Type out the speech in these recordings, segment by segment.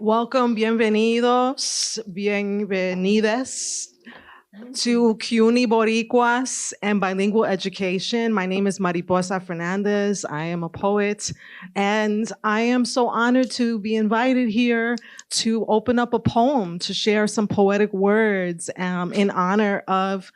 Welcome, bienvenidos, bienvenidas to CUNY Boricuas and Bilingual Education. My name is Mariposa Fernandez. I am a poet, and I am so honored to be invited here to open up a poem, to share some poetic words in honor of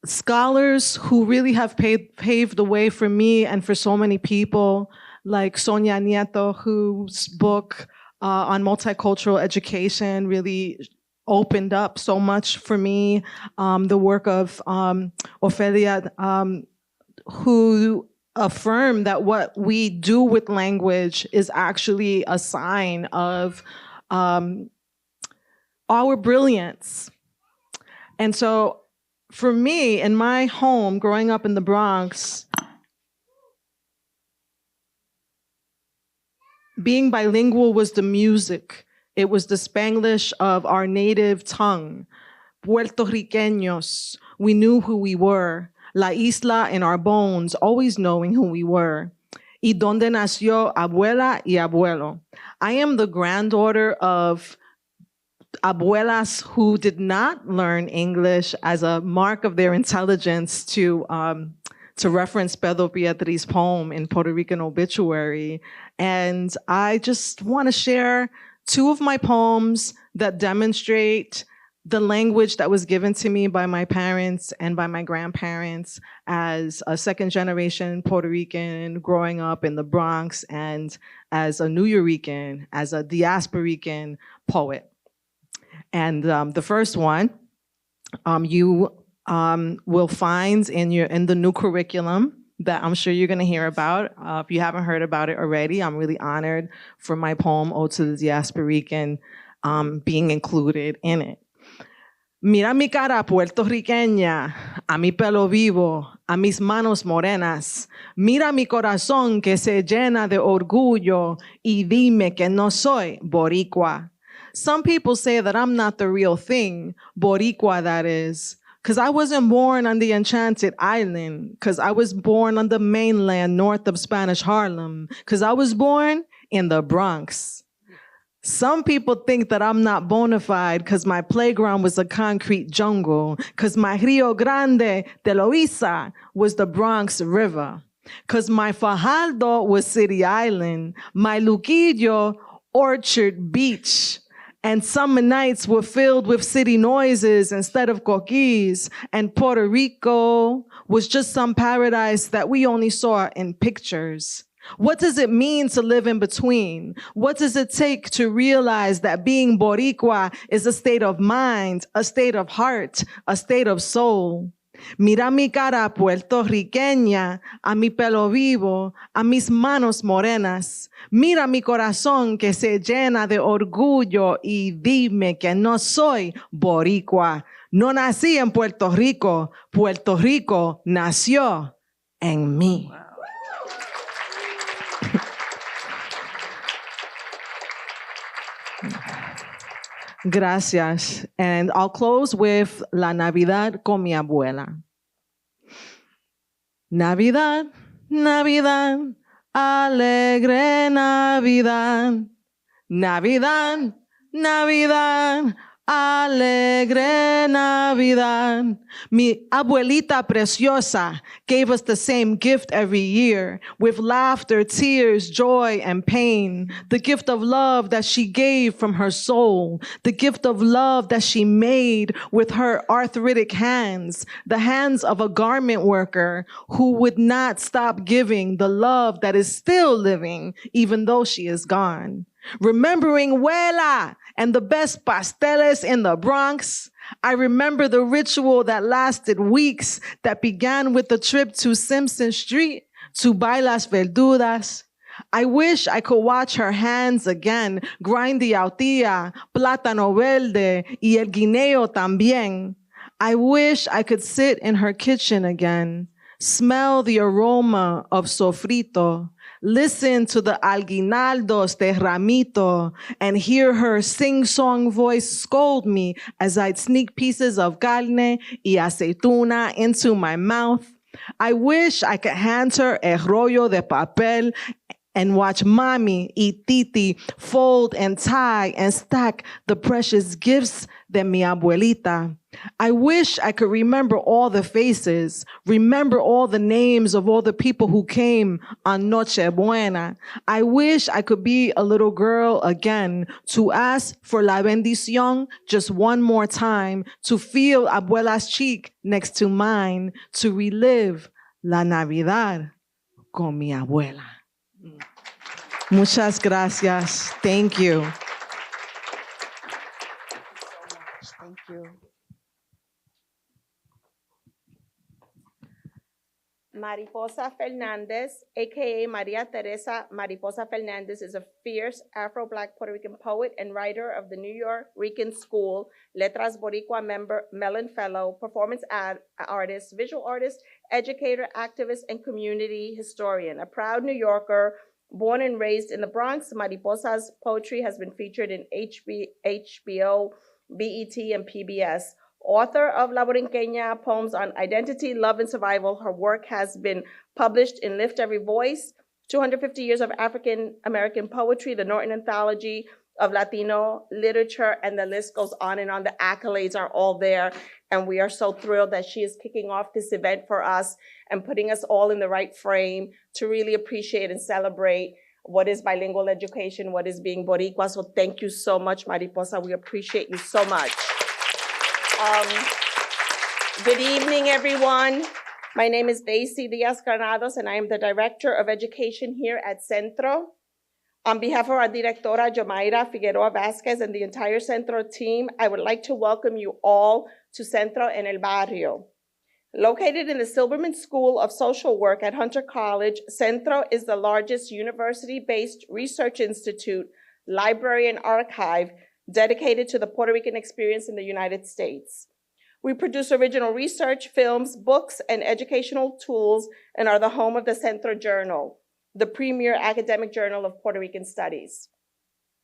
scholars who really have paved the way for me and for so many people, like Sonia Nieto, whose book on multicultural education really opened up so much for me. The work of Ofelia, who affirmed that what we do with language is actually a sign of our brilliance. And so for me, in my home, growing up in the Bronx, being bilingual was the music. It was the Spanglish of our native tongue. Puerto Ricanos, we knew who we were. La isla in our bones, always knowing who we were. Y donde nació abuela y abuelo. I am the granddaughter of abuelas who did not learn English as a mark of their intelligence to reference Pedro Pedraza's poem in Puerto Rican Obituary. And I just want to share two of my poems that demonstrate the language that was given to me by my parents and by my grandparents as a second-generation Puerto Rican growing up in the Bronx and as a Nuyorican, as a diasporican poet. And the first one you will find in the new curriculum that I'm sure you're going to hear about. If you haven't heard about it already, I'm really honored for my poem, Ode to the Diasporican, being included in it. Mira mi cara puertorriqueña, a mi pelo vivo, a mis manos morenas. Mira mi corazón que se llena de orgullo y dime que no soy boricua. Some people say that I'm not the real thing, Boricua that is, because I wasn't born on the Enchanted Island, because I was born on the mainland north of Spanish Harlem, because I was born in the Bronx. Some people think that I'm not bona fide because my playground was a concrete jungle, because my Rio Grande de Loíza was the Bronx River, because my Fajardo was City Island, my Luquillo, Orchard Beach. And summer nights were filled with city noises instead of coquis. And Puerto Rico was just some paradise that we only saw in pictures. What does it mean to live in between? What does it take to realize that being Boricua is a state of mind, a state of heart, a state of soul? Mira mi cara puertorriqueña, a mi pelo vivo, a mis manos morenas. Mira mi corazón que se llena de orgullo y dime que no soy boricua. No nací en Puerto Rico, Puerto Rico nació en mí. Wow. Gracias. And I'll close with La Navidad con mi abuela. Navidad, Navidad, alegre Navidad. Navidad, Navidad, alegre Navidad. Mi abuelita preciosa gave us the same gift every year, with laughter, tears, joy, and pain. The gift of love that she gave from her soul. The gift of love that she made with her arthritic hands. The hands of a garment worker who would not stop giving the love that is still living, even though she is gone. Remembering Huela and the best pasteles in the Bronx, I remember the ritual that lasted weeks, that began with the trip to Simpson Street to buy las verduras. I wish I could watch her hands again, grind the autilla, plátano verde, y el guineo también. I wish I could sit in her kitchen again, smell the aroma of sofrito, listen to the aguinaldos de ramito, and hear her sing-song voice scold me as I'd sneak pieces of carne y aceituna into my mouth. I wish I could hand her a rollo de papel and watch Mami y Titi fold and tie and stack the precious gifts de mi abuelita. I wish I could remember all the faces, remember all the names of all the people who came on Noche Buena. I wish I could be a little girl again to ask for la bendición just one more time, to feel abuela's cheek next to mine, to relive la Navidad con mi abuela. Muchas gracias. Thank you. Thank you. Mariposa Fernandez, aka Maria Teresa Mariposa Fernandez, is a fierce Afro-Black Puerto Rican poet and writer of the New Rican School, Letras Boricua member, Mellon Fellow, performance artist, visual artist, educator, activist, and community historian. A proud New Yorker, born and raised in the Bronx, Mariposa's poetry has been featured in HBO, BET, and PBS. Author of La Borinqueña, poems on identity, love, and survival, her work has been published in Lift Every Voice, 250 Years of African American Poetry, the Norton Anthology of Latino Literature, and the list goes on and on. The accolades are all there, and we are so thrilled that she is kicking off this event for us and putting us all in the right frame to really appreciate and celebrate what is bilingual education, what is being Boricua. So thank you so much, Mariposa. We appreciate you so much. Good evening, everyone. My name is Daisy Diaz-Granados, and I am the Director of Education here at Centro. On behalf of our Directora, Jomaira Figueroa Vasquez, and the entire Centro team, I would like to welcome you all to Centro en el Barrio. Located in the Silberman School of Social Work at Hunter College, Centro is the largest university-based research institute, library, and archive dedicated to the Puerto Rican experience in the United States. We produce original research, films, books, and educational tools, and are the home of the Centro Journal, the premier academic journal of Puerto Rican Studies.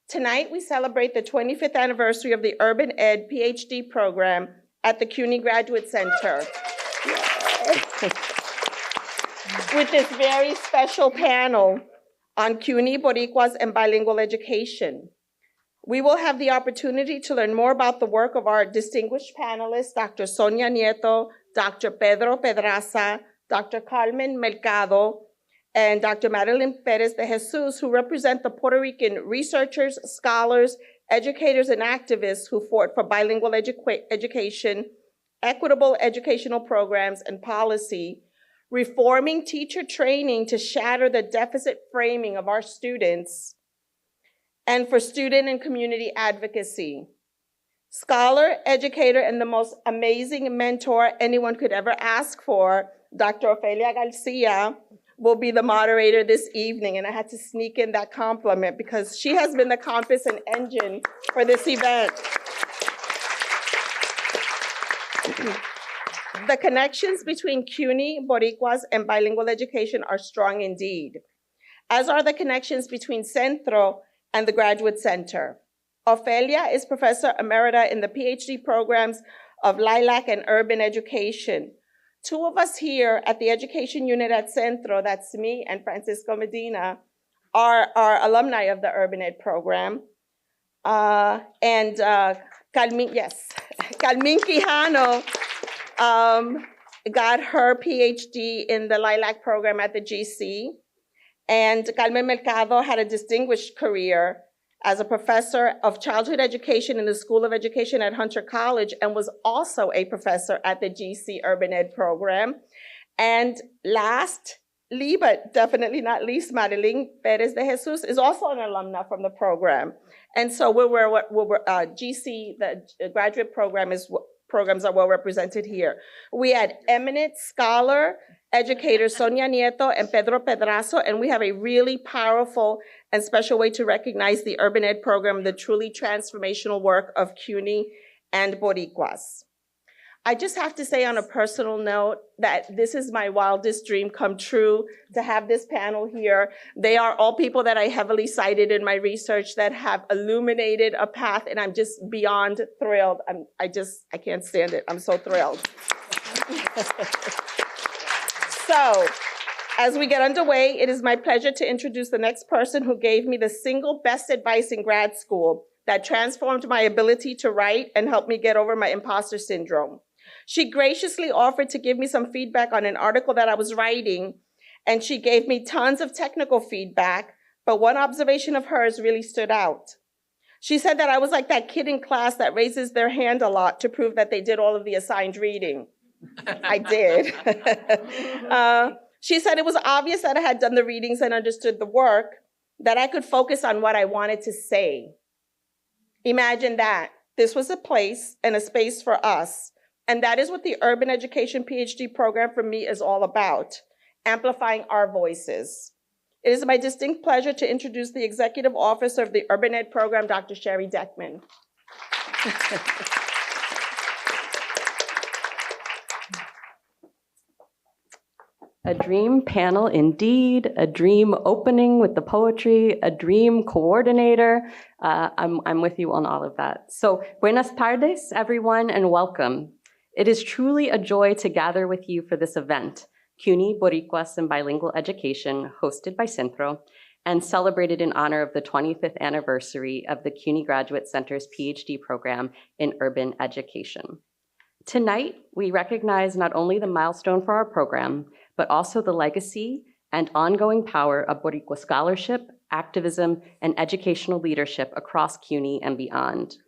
Tonight, we celebrate the 25th anniversary of the Urban Ed PhD program at the CUNY Graduate Center with this very special panel on CUNY, Boricuas, and bilingual education. We will have the opportunity to learn more about the work of our distinguished panelists, Dr. Sonia Nieto, Dr. Pedro Pedraza, Dr. Carmen Mercado, and Dr. Madeline Perez DeJesus, who represent the Puerto Rican researchers, scholars, educators, and activists who fought for bilingual education, equitable educational programs and policy, reforming teacher training to shatter the deficit framing of our students, and for student and community advocacy. Scholar, educator, and the most amazing mentor anyone could ever ask for, Dr. Ofelia Garcia, will be the moderator this evening. And I had to sneak in that compliment because she has been the compass and engine for this event. The connections between CUNY, Boricuas, and bilingual education are strong indeed, as are the connections between Centro and the Graduate Center. Ofelia is Professor Emerita in the PhD programs of Lilac and Urban Education. Two of us here at the Education Unit at Centro, that's me and Francisco Medina, are alumni of the Urban Ed program. Carmen Quijano got her PhD in the Lilac program at the GC. And Carmen Mercado had a distinguished career as a professor of childhood education in the School of Education at Hunter College and was also a professor at the GC Urban Ed program. And lastly, but definitely not least, Madeline Perez DeJesus is also an alumna from the program. And so GC, the graduate programs are well represented here. We had eminent scholar, educators Sonia Nieto and Pedro Pedraza, and we have a really powerful and special way to recognize the Urban Ed program, the truly transformational work of CUNY and Boricuas. I just have to say on a personal note that this is my wildest dream come true to have this panel here. They are all people that I heavily cited in my research that have illuminated a path, and I'm just beyond thrilled. I can't stand it. I'm so thrilled. So As we get underway, it is my pleasure to introduce the next person who gave me the single best advice in grad school that transformed my ability to write and helped me get over my imposter syndrome. She graciously offered to give me some feedback on an article that I was writing, and she gave me tons of technical feedback, but one observation of hers really stood out. She said that I was like that kid in class that raises their hand a lot to prove that they did all of the assigned reading. I did. She said it was obvious that I had done the readings and understood the work, that I could focus on what I wanted to say. Imagine that. This was a place and a space for us. And that is what the Urban Education PhD program for me is all about, amplifying our voices. It is my distinct pleasure to introduce the Executive Officer of the Urban Ed program, Dr. Sherry Deckman. A dream panel indeed, a dream opening with the poetry, a dream coordinator. I'm with you on all of that. So buenas tardes, everyone, and welcome. It is truly a joy to gather with you for this event, CUNY, Boricuas, and Bilingual Education, hosted by CENTRO, and celebrated in honor of the 25th anniversary of the CUNY Graduate Center's PhD program in urban education. Tonight, we recognize not only the milestone for our program, but also the legacy and ongoing power of Boricua scholarship, activism, and educational leadership across CUNY and beyond.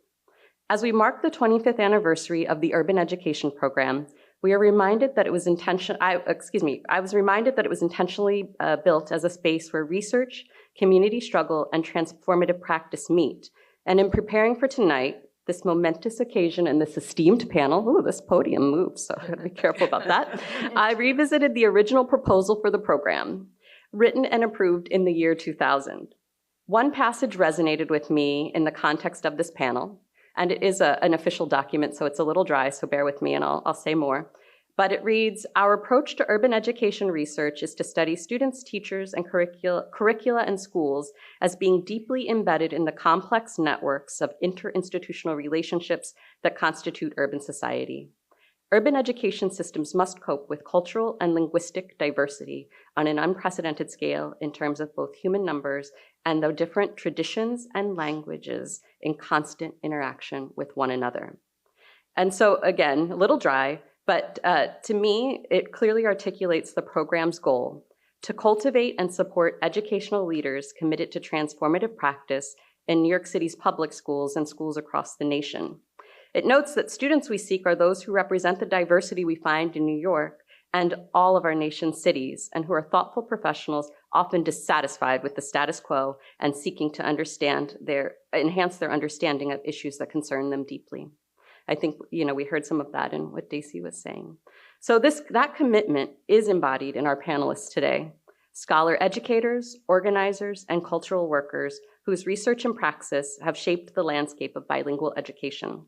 As we mark the 25th anniversary of the Urban Education Program, we are reminded that it was I was reminded that it was intentionally built as a space where research, community struggle, and transformative practice meet. And in preparing for tonight, this momentous occasion and this esteemed panel, ooh, this podium moves, so I gotta be careful about that. I revisited the original proposal for the program, written and approved in the year 2000. One passage resonated with me in the context of this panel, and it is an official document, so it's a little dry, so bear with me and I'll say more. But it reads, our approach to urban education research is to study students, teachers, and curricula and schools as being deeply embedded in the complex networks of interinstitutional relationships that constitute urban society. Urban education systems must cope with cultural and linguistic diversity on an unprecedented scale in terms of both human numbers and the different traditions and languages in constant interaction with one another. And so again, a little dry, but to me, it clearly articulates the program's goal to cultivate and support educational leaders committed to transformative practice in New York City's public schools and schools across the nation. It notes that students we seek are those who represent the diversity we find in New York and all of our nation's cities, and who are thoughtful professionals, often dissatisfied with the status quo and seeking to enhance their understanding of issues that concern them deeply. I think, we heard some of that in what Daisy was saying. So that commitment is embodied in our panelists today. Scholar educators, organizers, and cultural workers whose research and praxis have shaped the landscape of bilingual education.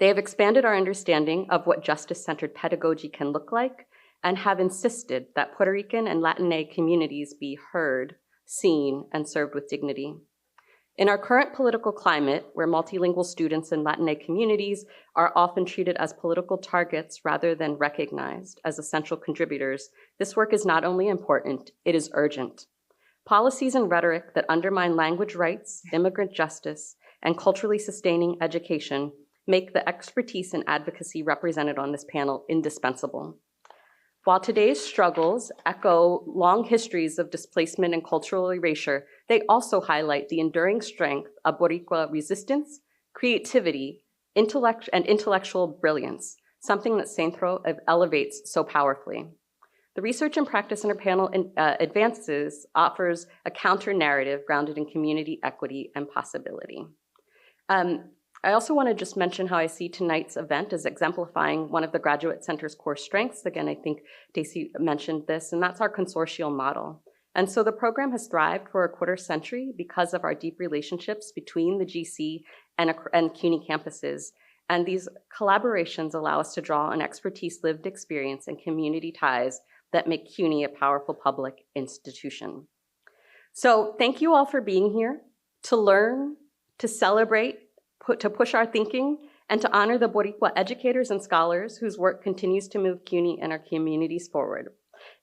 They have expanded our understanding of what justice-centered pedagogy can look like and have insisted that Puerto Rican and Latinx communities be heard, seen, and served with dignity. In our current political climate, where multilingual students in Latinx communities are often treated as political targets rather than recognized as essential contributors, this work is not only important, it is urgent. Policies and rhetoric that undermine language rights, immigrant justice, and culturally sustaining education make the expertise and advocacy represented on this panel indispensable. While today's struggles echo long histories of displacement and cultural erasure, they also highlight the enduring strength of Boricua resistance, creativity, and intellectual brilliance, something that CENTRO elevates so powerfully. The research and practice in our panel advances offers a counter-narrative grounded in community equity and possibility. I also want to just mention how I see tonight's event as exemplifying one of the Graduate Center's core strengths. Again, I think Daisy mentioned this, and that's our consortial model. And so the program has thrived for a quarter century because of our deep relationships between the GC and CUNY campuses. And these collaborations allow us to draw on expertise, lived experience, and community ties that make CUNY a powerful public institution. So thank you all for being here to learn, to celebrate, to push our thinking, and to honor the Boricua educators and scholars whose work continues to move CUNY and our communities forward.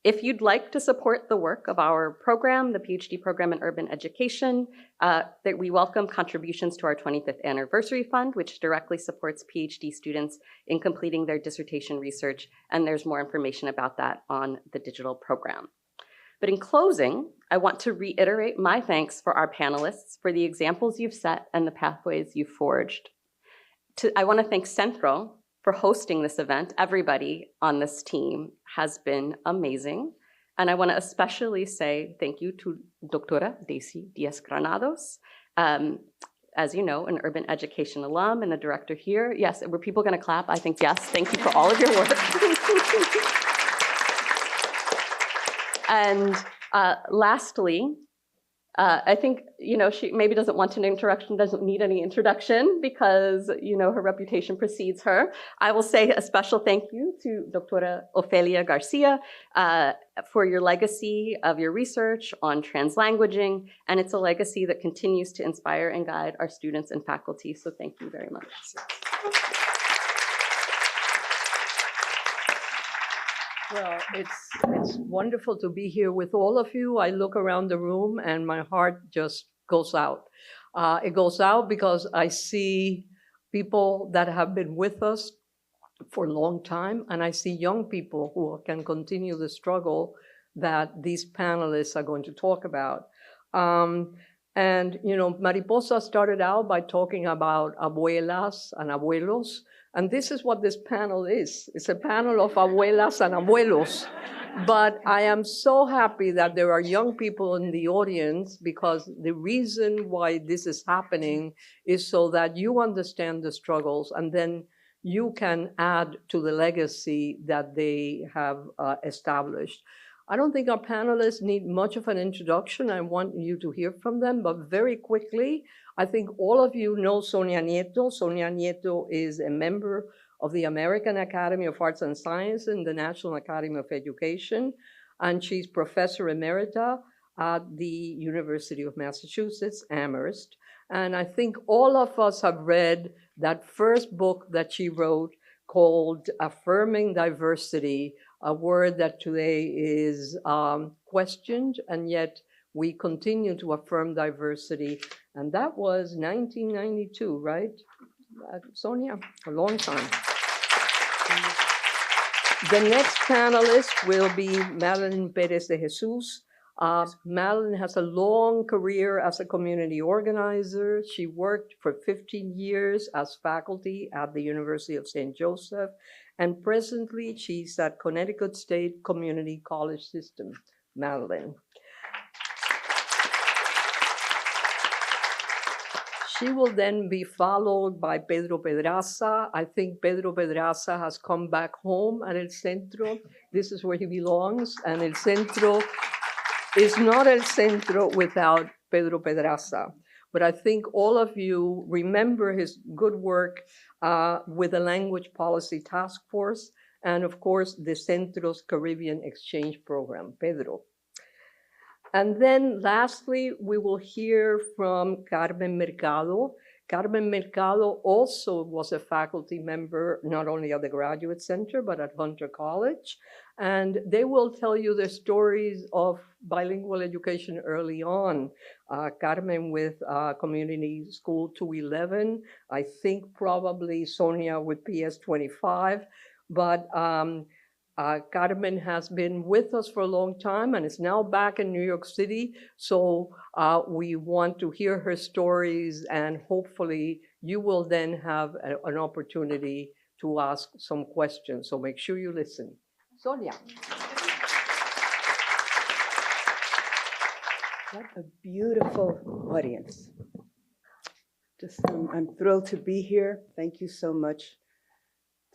If you'd like to support the work of our program, the PhD program in urban education, that we welcome contributions to our 25th anniversary fund, which directly supports PhD students in completing their dissertation research, and there's more information about that on the digital program. But in closing, I want to reiterate my thanks for our panelists for the examples you've set and the pathways you've forged. I want to thank Centro for hosting this event. Everybody on this team has been amazing. And I want to especially say thank you to Doctora Daisy Diaz-Granados, as you know, an urban education alum and a director here. Yes, were people going to clap? I think yes. Thank you for all of your work. And lastly, I think, she maybe doesn't want an introduction, doesn't need any introduction because, her reputation precedes her. I will say a special thank you to Doctora Ofelia Garcia for your legacy of your research on translanguaging, and it's a legacy that continues to inspire and guide our students and faculty, so thank you very much. Well, it's wonderful to be here with all of you. I look around the room and my heart just goes out. It goes out because I see people that have been with us for a long time, and I see young people who can continue the struggle that these panelists are going to talk about. And Mariposa started out by talking about abuelas and abuelos. And this is what this panel is. It's a panel of abuelas and abuelos. But I am so happy that there are young people in the audience, because the reason why this is happening is so that you understand the struggles and then you can add to the legacy that they have established. I don't think our panelists need much of an introduction. I want you to hear from them, but very quickly, I think all of you know Sonia Nieto. Sonia Nieto is a member of the American Academy of Arts and Sciences and the National Academy of Education, and she's Professor Emerita at the University of Massachusetts, Amherst. And I think all of us have read that first book that she wrote called Affirming Diversity, a word that today is questioned, and yet we continue to affirm diversity. And that was 1992, right, Sonia? A long time. The next panelist will be Madeline Perez DeJesus. Madeline has a long career as a community organizer. She worked for 15 years as faculty at the University of St. Joseph, and presently she's at Connecticut State Community College System. Madeline. She will then be followed by Pedro Pedraza. I think Pedro Pedraza has come back home at El Centro. This is where he belongs, and El Centro is not El Centro without Pedro Pedraza. But I think all of you remember his good work with the Language Policy Task Force, and of course, the Centro's Caribbean Exchange Program, Pedro. And then lastly, we will hear from Carmen Mercado. Carmen Mercado also was a faculty member, not only at the Graduate Center, but at Hunter College. And they will tell you the stories of bilingual education early on. Carmen with Community School 211, I think probably Sonia with PS 25, but Carmen has been with us for a long time and is now back in New York City. So we want to hear her stories, and hopefully you will then have an opportunity to ask some questions. So make sure you listen. Sonia. What a beautiful audience. I'm thrilled to be here. Thank you so much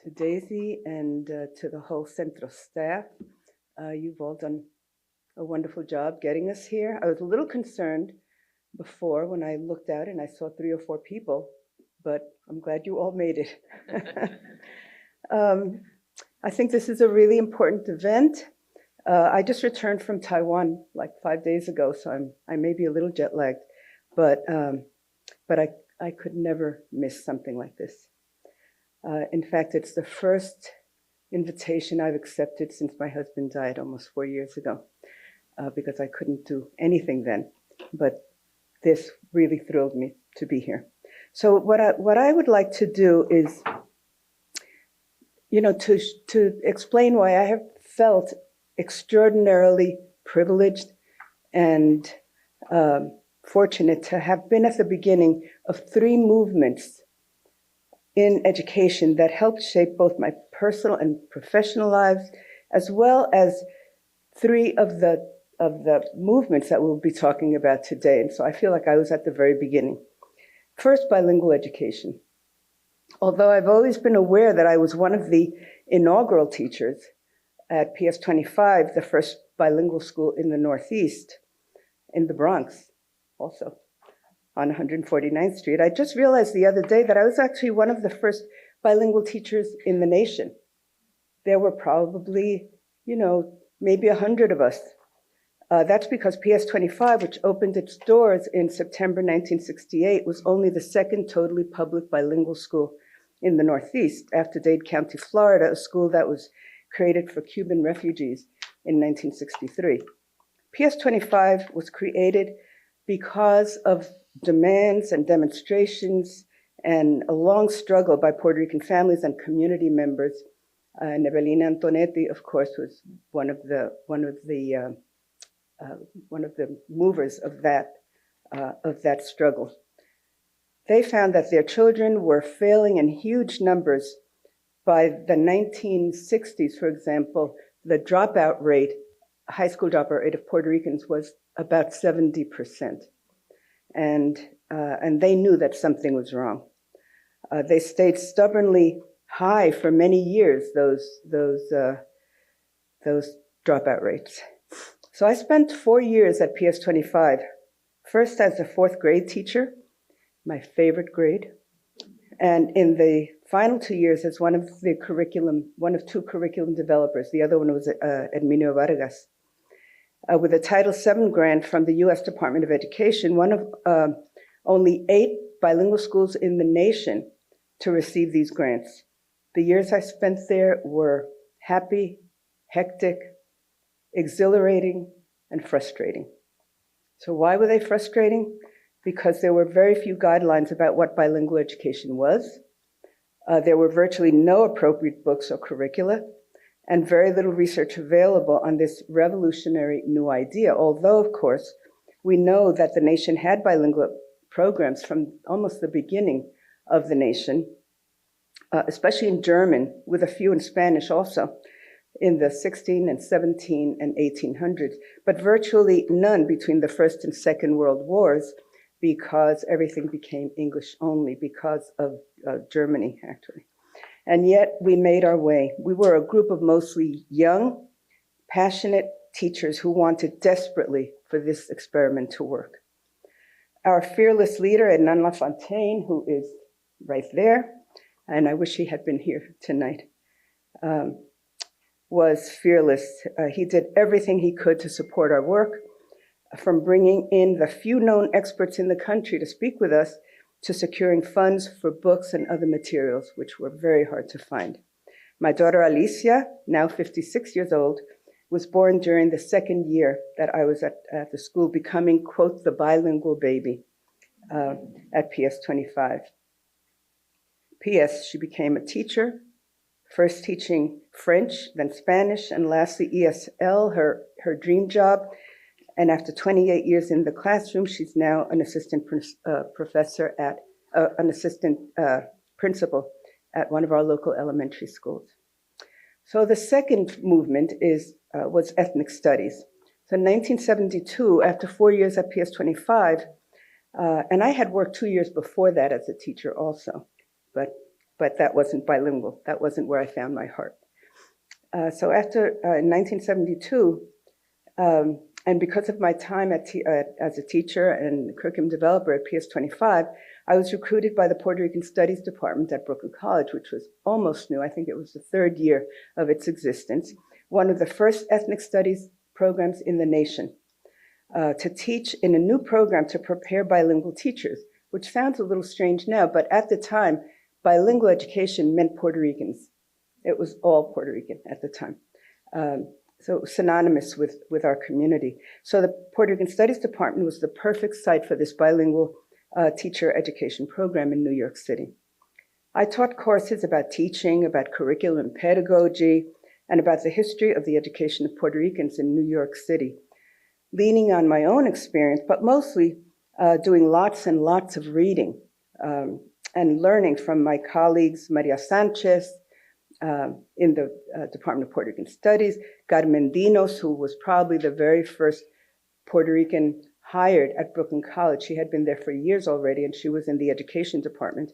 to Daisy and to the whole Centro staff. You've all done a wonderful job getting us here. I was a little concerned before when I looked out and I saw 3 or 4 people, but I'm glad you all made it. I think this is a really important event. I just returned from Taiwan like 5 days ago, so I may be a little jet lagged, but I could never miss something like this. In fact, it's the first invitation I've accepted since my husband died almost 4 years ago, because I couldn't do anything then. But this really thrilled me to be here. So what I would like to do is, to explain why I have felt extraordinarily privileged and fortunate to have been at the beginning of 3 movements in education that helped shape both my personal and professional lives, as well as 3 of the movements that we'll be talking about today. And so I feel like I was at the very beginning. First, bilingual education. Although I've always been aware that I was one of the inaugural teachers at PS 25, the first bilingual school in the Northeast, in the Bronx, also on 149th Street, I just realized the other day that I was actually one of the first bilingual teachers in the nation. There were probably, maybe 100 of us. That's because PS 25, which opened its doors in September 1968, was only the second totally public bilingual school in the Northeast, after Dade County, Florida, a school that was created for Cuban refugees in 1963. PS 25 was created because of demands and demonstrations and a long struggle by Puerto Rican families and community members. And Evelina Antonetty, of course, was one of the movers of that struggle. They found that their children were failing in huge numbers. By the 1960s, for example, the dropout rate, high school dropout rate of Puerto Ricans was about 70%. And they knew that something was wrong. They stayed stubbornly high for many years, those dropout rates. So I spent 4 years at PS 25, first as a 4th grade teacher, my favorite grade, and in the final 2 years as one of 2 curriculum developers. The other one was Herminio Vargas. With a Title VII grant from the U.S. Department of Education, one of only 8 bilingual schools in the nation to receive these grants. The years I spent there were happy, hectic, exhilarating, and frustrating. So why were they frustrating? Because there were very few guidelines about what bilingual education was. There were virtually no appropriate books or curricula, and very little research available on this revolutionary new idea. Although, of course, we know that the nation had bilingual programs from almost the beginning of the nation, especially in German, with a few in Spanish also, in the 16 and 17 and 1800s, but virtually none between the First and Second World Wars, because everything became English only because of Germany, actually. And yet we made our way. We were a group of mostly young, passionate teachers who wanted desperately for this experiment to work. Our fearless leader, Hernan Lafontaine, who is right there, and I wish he had been here tonight, was fearless. He did everything he could to support our work, from bringing in the few known experts in the country to speak with us, to securing funds for books and other materials, which were very hard to find. My daughter Alicia, now 56 years old, was born during the second year that I was at the school, becoming, quote, the bilingual baby at PS 25. PS, she became a teacher, first teaching French, then Spanish, and lastly ESL, her dream job. And after 28 years in the classroom, she's now an assistant professor at, an assistant principal at one of our local elementary schools. So the second movement was ethnic studies. So in 1972, after 4 years at PS 25, and I had worked 2 years before that as a teacher also, but that wasn't bilingual. That wasn't where I found my heart. So after, in 1972, and because of my time as a teacher and curriculum developer at PS 25, I was recruited by the Puerto Rican Studies department at Brooklyn College, which was almost new. I think it was the third year of its existence, one of the first ethnic studies programs in the nation, to teach in a new program to prepare bilingual teachers, which sounds a little strange now, but at the time, bilingual education meant Puerto Ricans. It was all Puerto Rican at the time. So it was synonymous with our community. So the Puerto Rican Studies Department was the perfect site for this bilingual teacher education program in New York City. I taught courses about teaching, about curriculum and pedagogy, and about the history of the education of Puerto Ricans in New York City, leaning on my own experience, but mostly doing lots and lots of reading and learning from my colleagues, Maria Sanchez, in the Department of Puerto Rican Studies, Carmen Dinos, who was probably the very first Puerto Rican hired at Brooklyn College. She had been there for years already, and she was in the education department.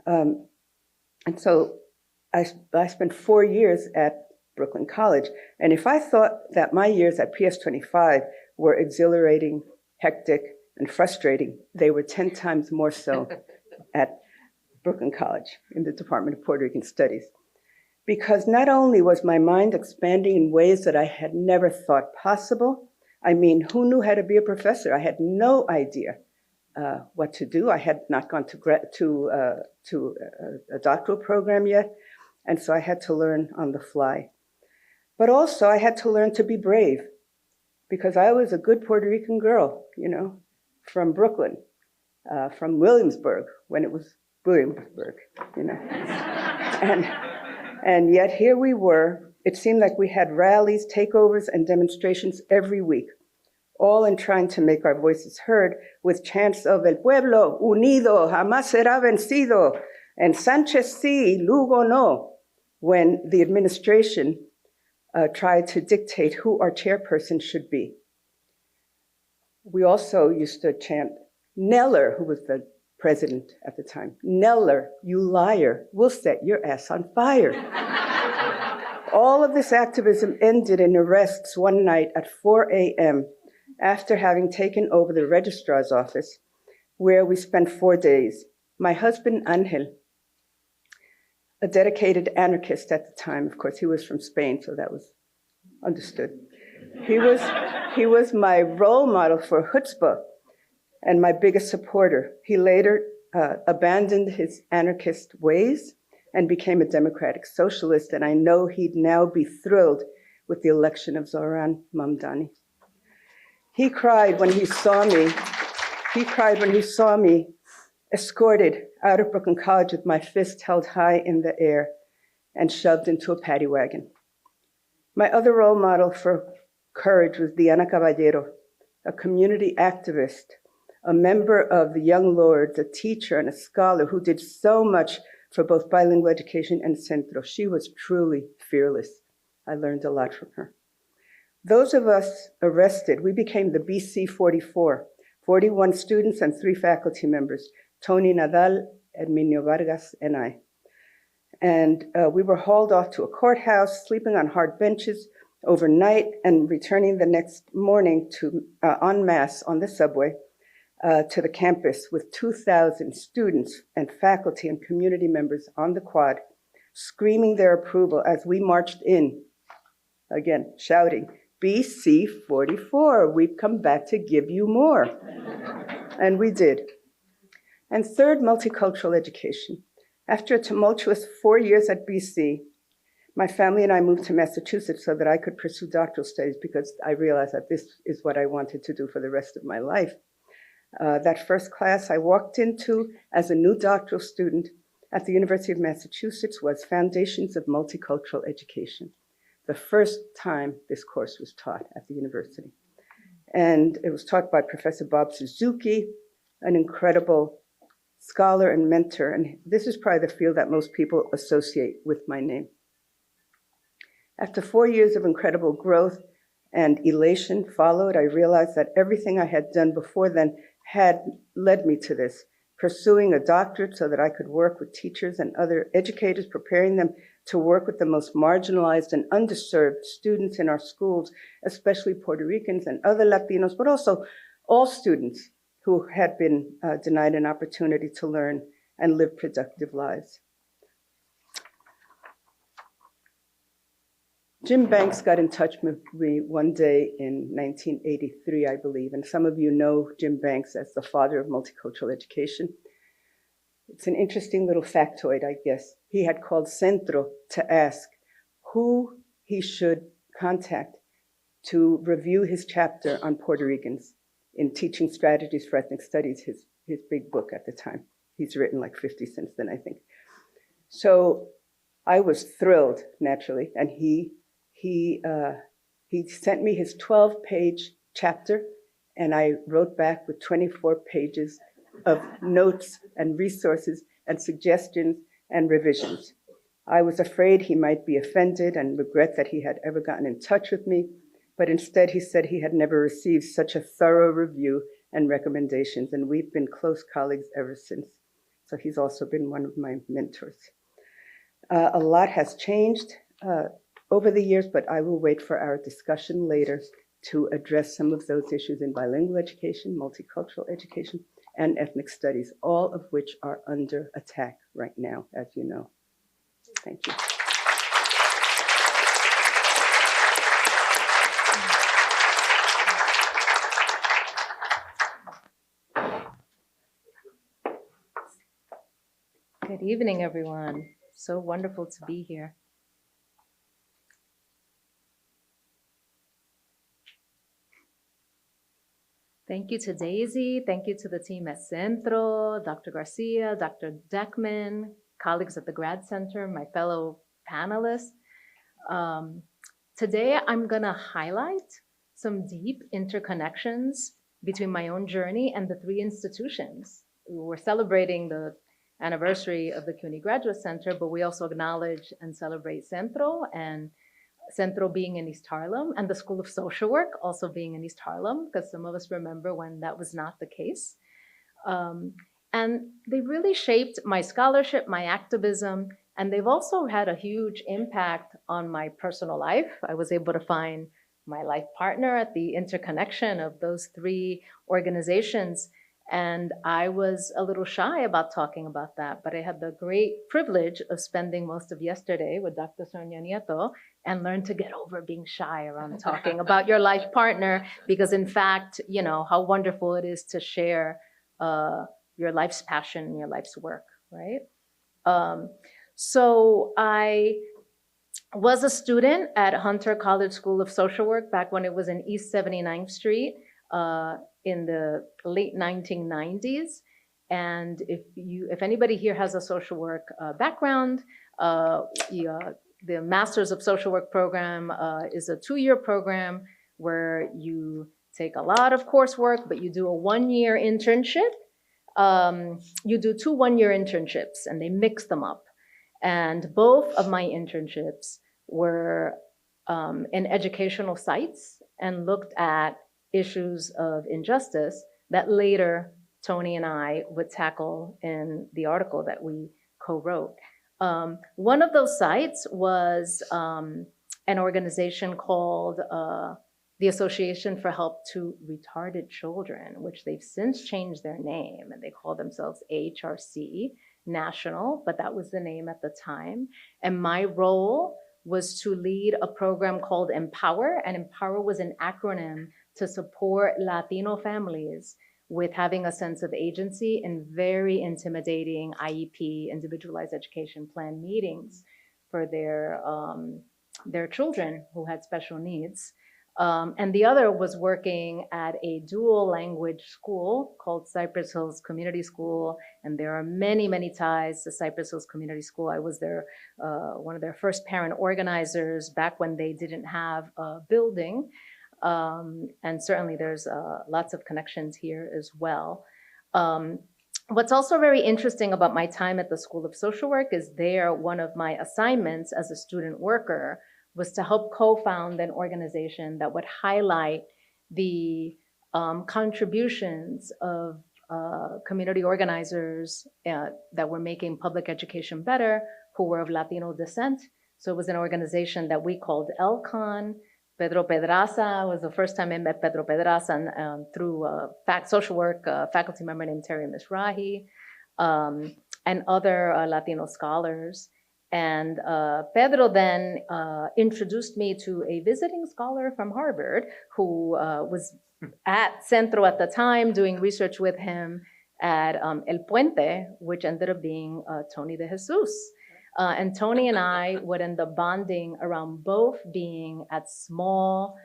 And so I spent 4 years at Brooklyn College. And if I thought that my years at PS25 were exhilarating, hectic, and frustrating, they were 10 times more so at Brooklyn College in the Department of Puerto Rican Studies. Because not only was my mind expanding in ways that I had never thought possible, I mean, who knew how to be a professor? I had no idea what to do. I had not gone to a doctoral program yet, and so I had to learn on the fly. But also, I had to learn to be brave, because I was a good Puerto Rican girl, you know, from Brooklyn, from Williamsburg, when it was Williamsburg, you know. And yet here we were. It seemed like we had rallies, takeovers, and demonstrations every week, all in trying to make our voices heard with chants of El Pueblo, Unido, Jamás será vencido, and Sanchez sí, Lugo no, when the administration tried to dictate who our chairperson should be. We also used to chant, Neller, who was the president at the time, Neller, you liar, we'll set your ass on fire. All of this activism ended in arrests one night at 4 a.m. after having taken over the registrar's office, where we spent 4 days. My husband, Angel, a dedicated anarchist at the time, of course, he was from Spain, so that was understood. He was my role model for chutzpah and my biggest supporter. He later abandoned his anarchist ways and became a democratic socialist, and I know he'd now be thrilled with the election of Zoran Mamdani. He cried when he saw me escorted out of Brooklyn College with my fist held high in the air and shoved into a paddy wagon. My other role model for courage was Diana Caballero, a community activist, a member of the Young Lords, a teacher and a scholar who did so much for both bilingual education and CENTRO. She was truly fearless. I learned a lot from her. Those of us arrested, we became the BC 44, 41 students and 3 faculty members, Tony Nadal, Herminio Vargas, and I. And we were hauled off to a courthouse, sleeping on hard benches overnight, and returning the next morning to en masse on the subway to the campus with 2,000 students and faculty and community members on the quad, screaming their approval as we marched in, again, shouting, BC 44, we've come back to give you more. And we did. And third, multicultural education. After a tumultuous 4 years at BC, my family and I moved to Massachusetts so that I could pursue doctoral studies, because I realized that this is what I wanted to do for the rest of my life. That first class I walked into as a new doctoral student at the University of Massachusetts was Foundations of Multicultural Education, the first time this course was taught at the university. And it was taught by Professor Bob Suzuki, an incredible scholar and mentor, and this is probably the field that most people associate with my name. After 4 years of incredible growth and elation followed, I realized that everything I had done before then had led me to this, pursuing a doctorate so that I could work with teachers and other educators, preparing them to work with the most marginalized and underserved students in our schools, especially Puerto Ricans and other Latinos, but also all students who had been denied an opportunity to learn and live productive lives. Jim Banks got in touch with me one day in 1983, I believe, and some of you know Jim Banks as the father of multicultural education. It's an interesting little factoid, I guess. he had called Centro to ask who he should contact to review his chapter on Puerto Ricans in Teaching Strategies for Ethnic Studies, his big book at the time. He's written like 50 since then, I think. So I was thrilled, naturally, and he sent me his 12-page chapter, and I wrote back with 24 pages of notes and resources and suggestions and revisions. I was afraid he might be offended and regret that he had ever gotten in touch with me, but instead he said he had never received such a thorough review and recommendations, and we've been close colleagues ever since. So he's also been one of my mentors. A lot has changed over the years, but I will wait for our discussion later to address some of those issues in bilingual education, multicultural education, and ethnic studies, all of which are under attack right now, as you know. Thank you. Good evening, everyone. So wonderful to be here. Thank you to Daisy. Thank you to the team at Centro, Dr. Garcia, Dr. Deckman, colleagues at the Grad Center, my fellow panelists. Today, I'm going to highlight some deep interconnections between my own journey and the three institutions. We're celebrating the anniversary of the CUNY Graduate Center, but we also acknowledge and celebrate Centro, and Centro being in East Harlem, and the School of Social Work also being in East Harlem, because some of us remember when that was not the case. And they really shaped my scholarship, my activism, and they've also had a huge impact on my personal life. I was able to find my life partner at the interconnection of those three organizations. And I was a little shy about talking about that, but I had the great privilege of spending most of yesterday with Dr. Sonia Nieto and learned to get over being shy around talking about your life partner, because in fact, you know, how wonderful it is to share your life's passion and your life's work, right? So I was a student at Hunter College School of Social Work back when it was in East 79th Street. In the late 1990s. And if anybody here has a social work background, the Masters of Social Work program is a 2-year program where you take a lot of coursework, but you do a 1-year internship. You do 2 1-year internships, and they mix them up. And both of my internships were in educational sites and looked at issues of injustice that later Tony and I would tackle in the article that we co-wrote. One of those sites was an organization called the Association for Help to Retarded Children, which they've since changed their name, and they call themselves HRC National, but that was the name at the time. And my role was to lead a program called Empower, and Empower was an acronym to support Latino families with having a sense of agency in very intimidating IEP, individualized education plan meetings for their children who had special needs. And the other was working at a dual language school called Cypress Hills Community School. And there are many, many ties to Cypress Hills Community School. I was their, one of their first parent organizers back when they didn't have a building. And certainly there's lots of connections here as well. What's also very interesting about my time at the School of Social Work is there, one of my assignments as a student worker was to help co-found an organization that would highlight the contributions of community organizers that were making public education better, who were of Latino descent. So it was an organization that we called ELCON. Pedro Pedraza was the first time I met Pedro Pedraza through social work faculty member named Terry Misrahi, and other Latino scholars. And Pedro then introduced me to a visiting scholar from Harvard who was at Centro at the time doing research with him at El Puente, which ended up being Tony DeJesus. And Tony and I would end up bonding around both being at small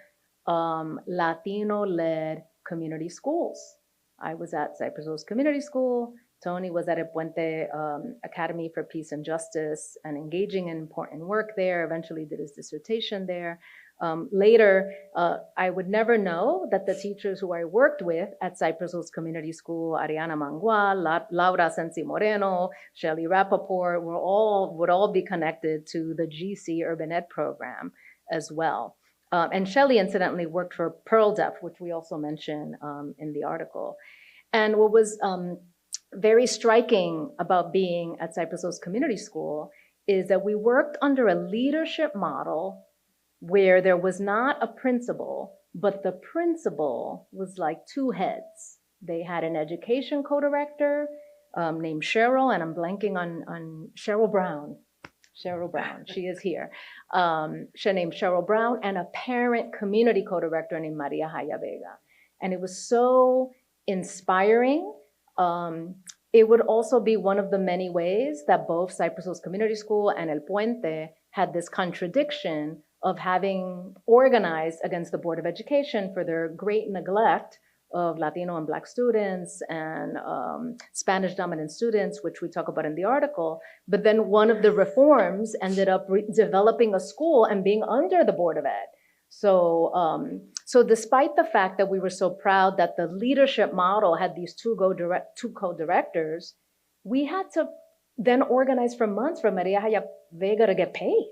Latino-led community schools. I was at Cypress Hills Community School. Tony was at El Puente Academy for Peace and Justice and engaging in important work there, eventually did his dissertation there. Later, I would never know that the teachers who I worked with at Cypress Hills Community School, Ariana Mangual, Laura Sensi Moreno, Shelly Rappaport, would all be connected to the GC Urban Ed program as well. And Shelly, incidentally, worked for Pearl Deaf, which we also mention in the article. And what was very striking about being at Cypress Hills Community School is that we worked under a leadership model where there was not a principal, but the principal was like two heads. They had an education co-director named Cheryl, and I'm blanking on Cheryl Brown. Cheryl Brown, she is here. She named Cheryl Brown, and a parent community co-director named Maria Jaya Vega. And it was so inspiring. It would also be one of the many ways that both Cypress Hills Community School and El Puente had this contradiction of having organized against the Board of Education for their great neglect of Latino and Black students and Spanish dominant students, which we talk about in the article. But then one of the reforms ended up developing a school and being under the Board of Ed. So, so despite the fact that we were so proud that the leadership model had these two co-directors, we had to then organize for months for Maria Jaya Vega to get paid.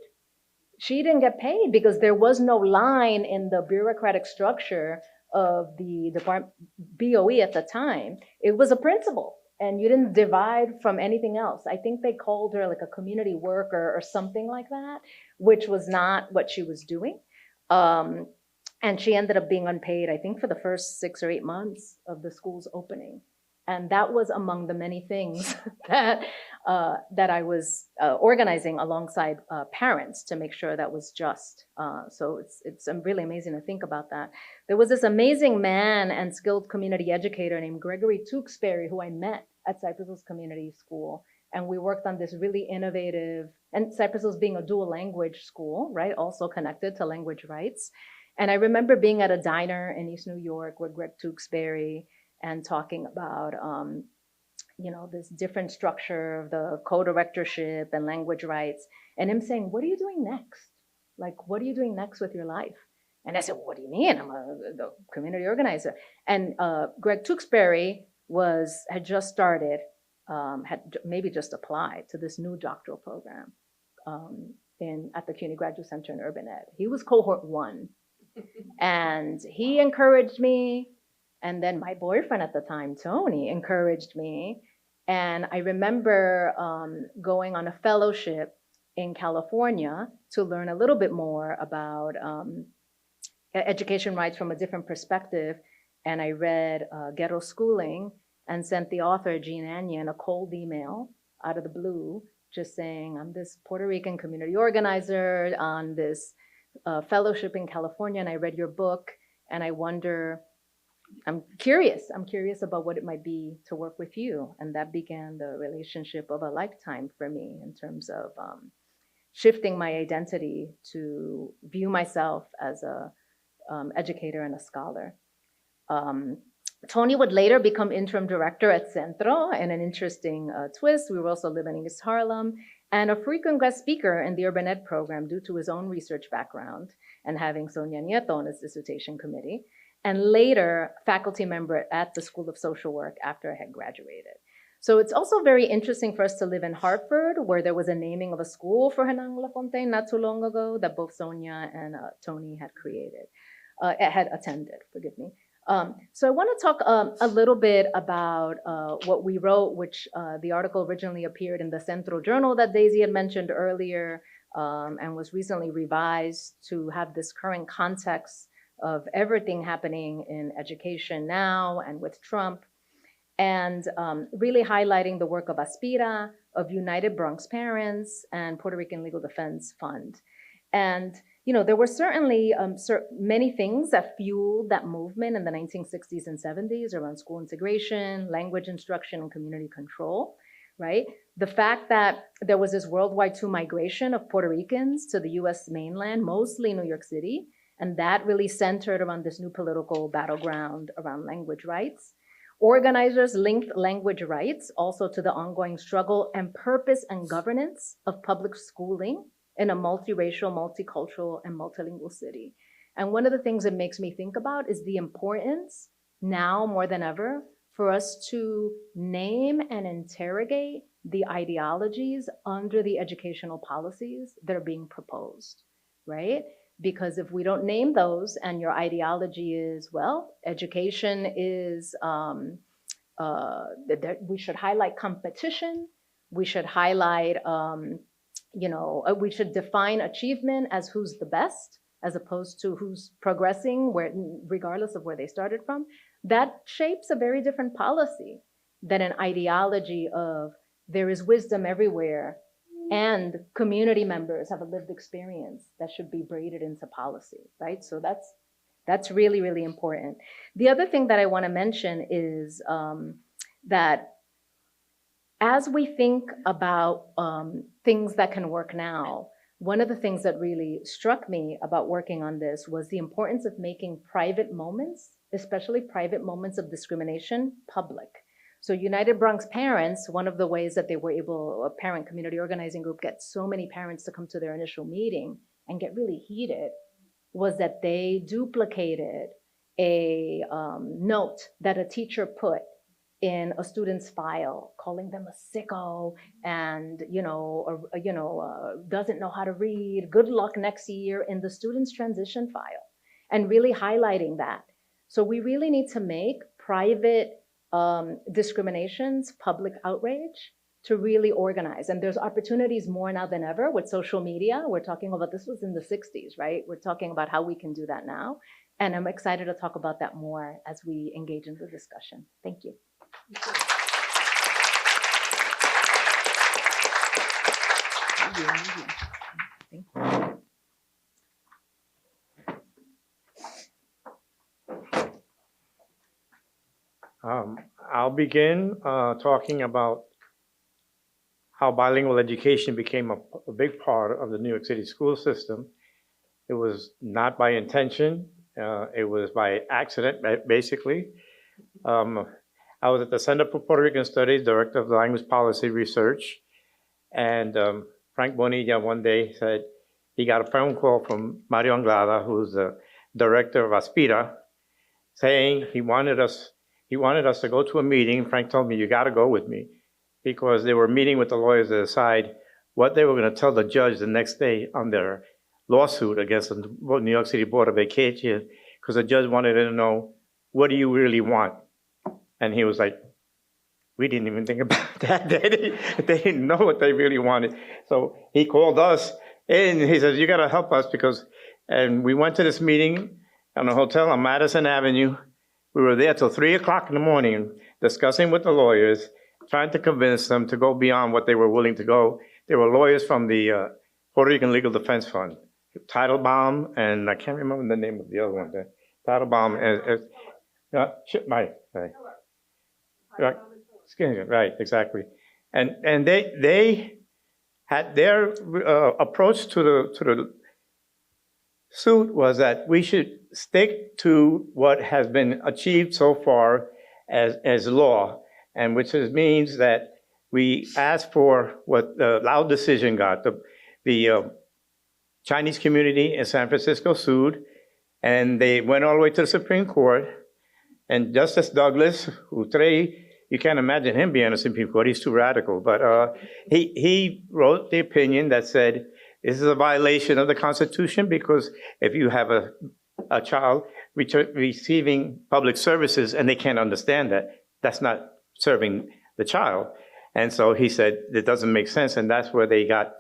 She didn't get paid because there was no line in the bureaucratic structure of the department, BOE at the time. It was a principal, and you didn't divide from anything else. I think they called her like a community worker or something like that, which was not what she was doing. And she ended up being unpaid, I think, for the first 6 or 8 months of the school's opening. And that was among the many things that I was organizing alongside parents to make sure that was just. So it's really amazing to think about that. There was this amazing man and skilled community educator named Gregory Tewksbury, who I met at Cypress Hills Community School. And we worked on this really innovative, and Cypress Hills being a dual language school, right? Also connected to language rights. And I remember being at a diner in East New York with Greg Tewksbury and talking about, you know, this different structure of the co-directorship and language rights, and him saying, "What are you doing next? Like, what are you doing next with your life?" And I said, "What do you mean? I'm a community organizer." And Greg Tewksbury had just started, had maybe just applied to this new doctoral program at the CUNY Graduate Center in Urban Ed. He was cohort 1, and he encouraged me. And then my boyfriend at the time, Tony, encouraged me. And I remember going on a fellowship in California to learn a little bit more about education rights from a different perspective. And I read Ghetto Schooling and sent the author, Jean Anyan, a cold email out of the blue, just saying, "I'm this Puerto Rican community organizer on this fellowship in California, and I read your book, and I wonder, I'm curious about what it might be to work with you." And that began the relationship of a lifetime for me in terms of shifting my identity to view myself as a educator and a scholar. Tony would later become interim director at Centro, in an interesting twist. We were also living in East Harlem, and a frequent guest speaker in the Urban Ed program due to his own research background and having Sonia Nieto on his dissertation committee. And later faculty member at the School of Social Work after I had graduated. So it's also very interesting for us to live in Hartford, where there was a naming of a school for Hernan Lafontaine not too long ago that both Sonia and Tony had attended, forgive me. So I want to talk a little bit about what we wrote, which the article originally appeared in the Centro Journal that Daisy had mentioned earlier, and was recently revised to have this current context of everything happening in education now and with Trump, and really highlighting the work of Aspira, of United Bronx Parents, and Puerto Rican Legal Defense Fund. And you know, there were certainly many things that fueled that movement in the 1960s and 70s around school integration, language instruction, and community control. right? The fact that there was this worldwide II migration of Puerto Ricans to the US mainland, mostly New York City, and that really centered around this new political battleground around language rights. Organizers linked language rights also to the ongoing struggle and purpose and governance of public schooling in a multiracial, multicultural, and multilingual city. And one of the things it makes me think about is the importance now more than ever for us to name and interrogate the ideologies under the educational policies that are being proposed, right? Because if we don't name those and your ideology is, well, education is, we should highlight competition, we should highlight, we should define achievement as who's the best, as opposed to who's progressing, regardless of where they started from, that shapes a very different policy than an ideology of there is wisdom everywhere and community members have a lived experience that should be braided into policy, right? So that's really, really important. The other thing that I want to mention is that as we think about things that can work now, one of the things that really struck me about working on this was the importance of making private moments, especially private moments of discrimination, public. So United Bronx Parents, one of the ways that they were able, a parent community organizing group, get so many parents to come to their initial meeting and get really heated, was that they duplicated a note that a teacher put in a student's file, calling them a sicko and, doesn't know how to read, good luck next year, in the student's transition file, and really highlighting that. So we really need to make private discriminations, public outrage, to really organize. And there's opportunities more now than ever with social media. We're talking about, this was in the 60s, right? We're talking about how we can do that now. And I'm excited to talk about that more as we engage in the discussion. Thank you. Thank you. I'll begin talking about how bilingual education became a big part of the New York City school system. It was not by intention. It was by accident, basically. I was at the Center for Puerto Rican Studies, Director of Language Policy Research, and Frank Bonilla one day said he got a phone call from Mario Anglada, who's the director of Aspira, saying he wanted us to go to a meeting. Frank told me, you got to go with me, because they were meeting with the lawyers to decide what they were going to tell the judge the next day on their lawsuit against the New York City Board of Education, because the judge wanted to know, what do you really want? And he was like, we didn't even think about that. They didn't know what they really wanted. So he called us and he says, you got to help us, and we went to this meeting in a hotel on Madison Avenue. We were there till 3 o'clock in the morning discussing with the lawyers, trying to convince them to go beyond what they were willing to go. There were lawyers from the Puerto Rican Legal Defense Fund, Teitelbaum, and I can't remember the name of the other one. Teitelbaum right, exactly. And they had their approach to the suit was that we should stick to what has been achieved so far as law, and which means that we asked for what the Loud decision got. The Chinese community in San Francisco sued, and they went all the way to the Supreme Court. And Justice Douglas, you can't imagine him being on the Supreme Court, he's too radical, but he wrote the opinion that said, this is a violation of the Constitution, because if you have a child receiving public services and they can't understand that, that's not serving the child. And so he said, it doesn't make sense, and that's where they got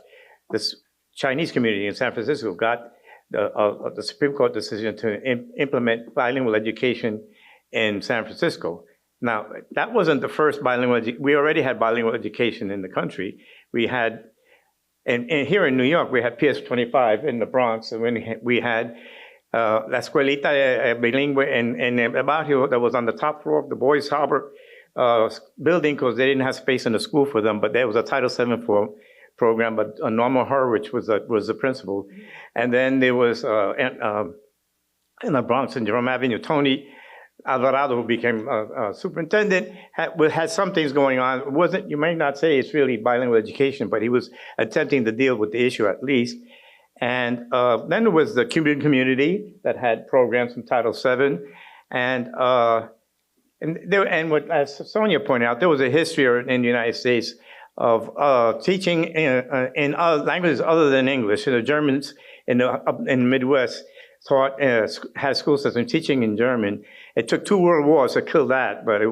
this Chinese community in San Francisco got the Supreme Court decision to implement bilingual education in San Francisco. Now, that wasn't the first bilingual we already had bilingual education in the country. We had, and here in New York, we had PS 25 in the Bronx, and when we had La Escuelita Bilingüe in El Barrio that was on the top floor of the Boys Harbor building because they didn't have space in the school for them, but there was a Title VII program, but Norma Horwich was the principal. And then there was in the Bronx in Jerome Avenue, Tony Alvarado, who became superintendent, had some things going on. It wasn't, you might not say it's really bilingual education, but he was attempting to deal with the issue at least. And then there was the Cuban community that had programs from Title VII. And as Sonia pointed out, there was a history in the United States of teaching in languages other than English. The Germans in the Midwest had school system teaching in German. It took 2 world wars to kill that, but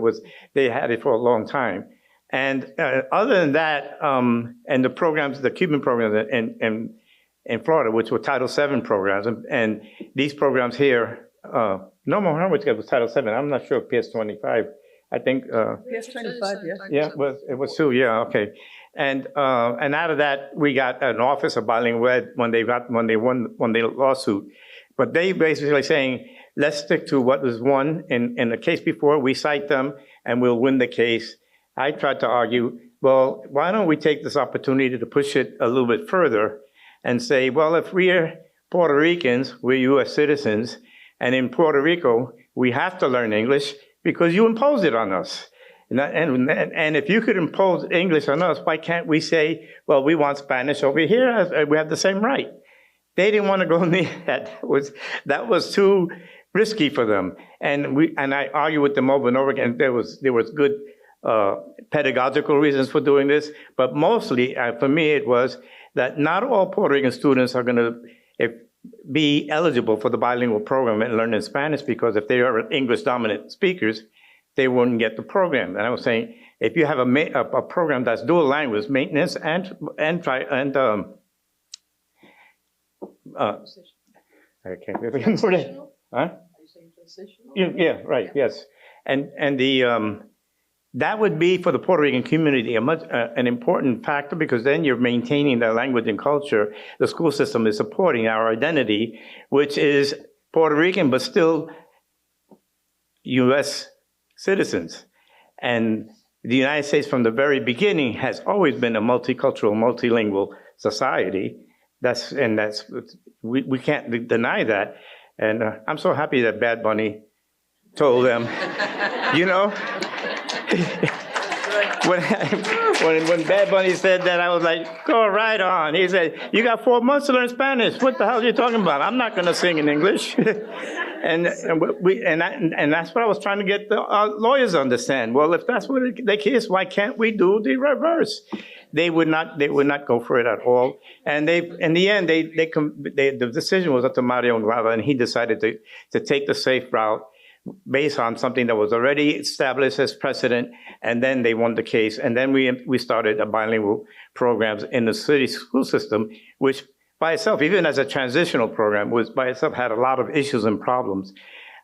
they had it for a long time. And other than that, and the programs, the Cuban programs in Florida, which were Title VII programs, and these programs here, Norma Horwich was Title VII. I'm not sure if PS25. I think PS25, yes. yeah, it was 2. Yeah, okay. And out of that, we got an office of bilingual ed when they won the lawsuit. But they basically saying, let's stick to what was won in the case before. We cite them, and we'll win the case. I tried to argue, well, why don't we take this opportunity to push it a little bit further and say, well, if we're Puerto Ricans, we're U.S. citizens, and in Puerto Rico, we have to learn English because you imposed it on us. And if you could impose English on us, why can't we say, well, we want Spanish over here, we have the same right? They didn't want to go near that. That was too risky for them. And I argue with them over and over again. There was good pedagogical reasons for doing this, but mostly for me it was that not all Puerto Rican students are going to be eligible for the bilingual program and learn in Spanish, because if they are English dominant speakers, they wouldn't get the program. And I was saying, if you have a program that's dual language, maintenance I can't really remember that. Huh? Are you saying transitional? Yeah, right, yes. And that would be for the Puerto Rican community an important factor, because then you're maintaining their language and culture. The school system is supporting our identity, which is Puerto Rican, but still U.S. citizens. And the United States from the very beginning has always been a multicultural, multilingual society. We can't deny that. And I'm so happy that Bad Bunny told them, you know, when Bad Bunny said that, I was like, go right on. He said, you got 4 months to learn Spanish. What the hell are you talking about? I'm not going to sing in English. and that's what I was trying to get the lawyers to understand. Well, if that's what the case, why can't we do the reverse? They would not go for it at all. And in the end, the decision was up to Mario Anglada, and he decided to take the safe route based on something that was already established as precedent, and then they won the case. And then we started a bilingual programs in the city school system, which by itself, even as a transitional program, by itself had a lot of issues and problems.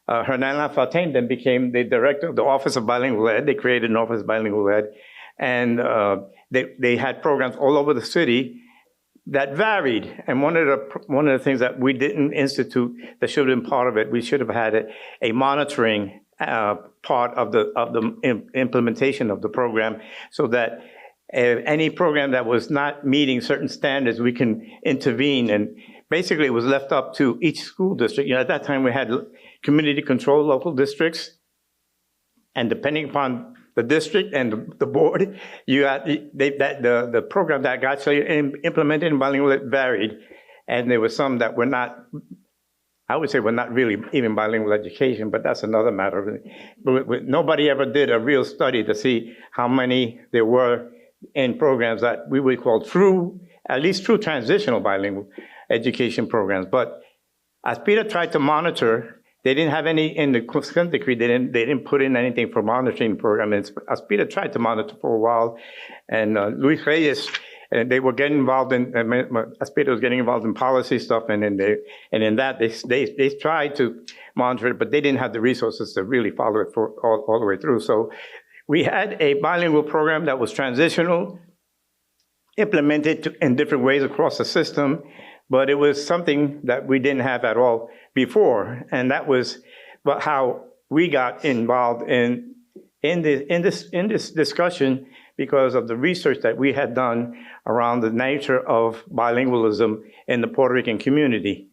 Hernan Lafontaine then became the director of the Office of Bilingual Ed. They created an Office of Bilingual Ed, and they had programs all over the city that varied. And one of the things that we didn't institute that should have been part of it, we should have had a monitoring part of the implementation of the program, so that any program that was not meeting certain standards, we can intervene. And basically it was left up to each school district. You know, at that time we had community control local districts, and depending upon the district and the board, the program that got actually implemented in bilingual varied, and there were some that were not. I would say were not really even bilingual education, but that's another matter. But nobody ever did a real study to see how many there were in programs that we would call at least true transitional bilingual education programs. But as Peter tried to monitor, they didn't have any in the consent decree. They didn't put in anything for monitoring program. And as Peter tried to monitor for a while, and Luis Reyes, and they were getting involved in. As Peter was getting involved in policy stuff, and in that they tried to monitor it, but they didn't have the resources to really follow it for all the way through. So we had a bilingual program that was transitional, implemented in different ways across the system. But it was something that we didn't have at all before. And that was how we got involved in in this discussion because of the research that we had done around the nature of bilingualism in the Puerto Rican community.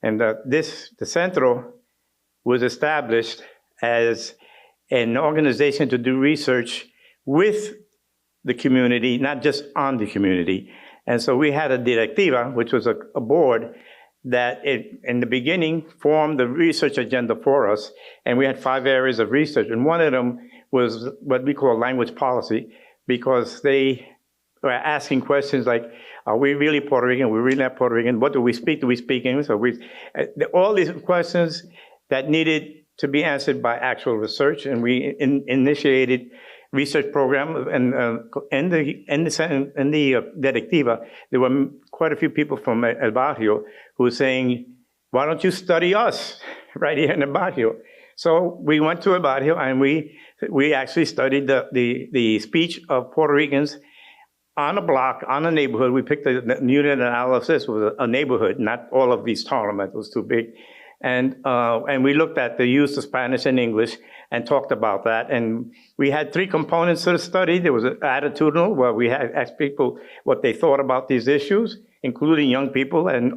And the Centro was established as an organization to do research with the community, not just on the community. And so we had a directiva, which was a board that in the beginning formed the research agenda for us. And we had 5 areas of research. And one of them was what we call language policy, because they were asking questions like, are we really Puerto Rican? Are we really not Puerto Rican? What do we speak? Do we speak English? All these questions that needed to be answered by actual research. And we initiated research program, and in the directiva, there were quite a few people from El Barrio who were saying, why don't you study us right here in El Barrio? So we went to El Barrio and we actually studied the speech of Puerto Ricans on a block, on a neighborhood. We picked the unit analysis was a neighborhood, not all of these tournaments, it was too big. And we looked at the use of Spanish and English and talked about that. And we had 3 components to the study. There was an attitudinal, where we had asked people what they thought about these issues, including young people and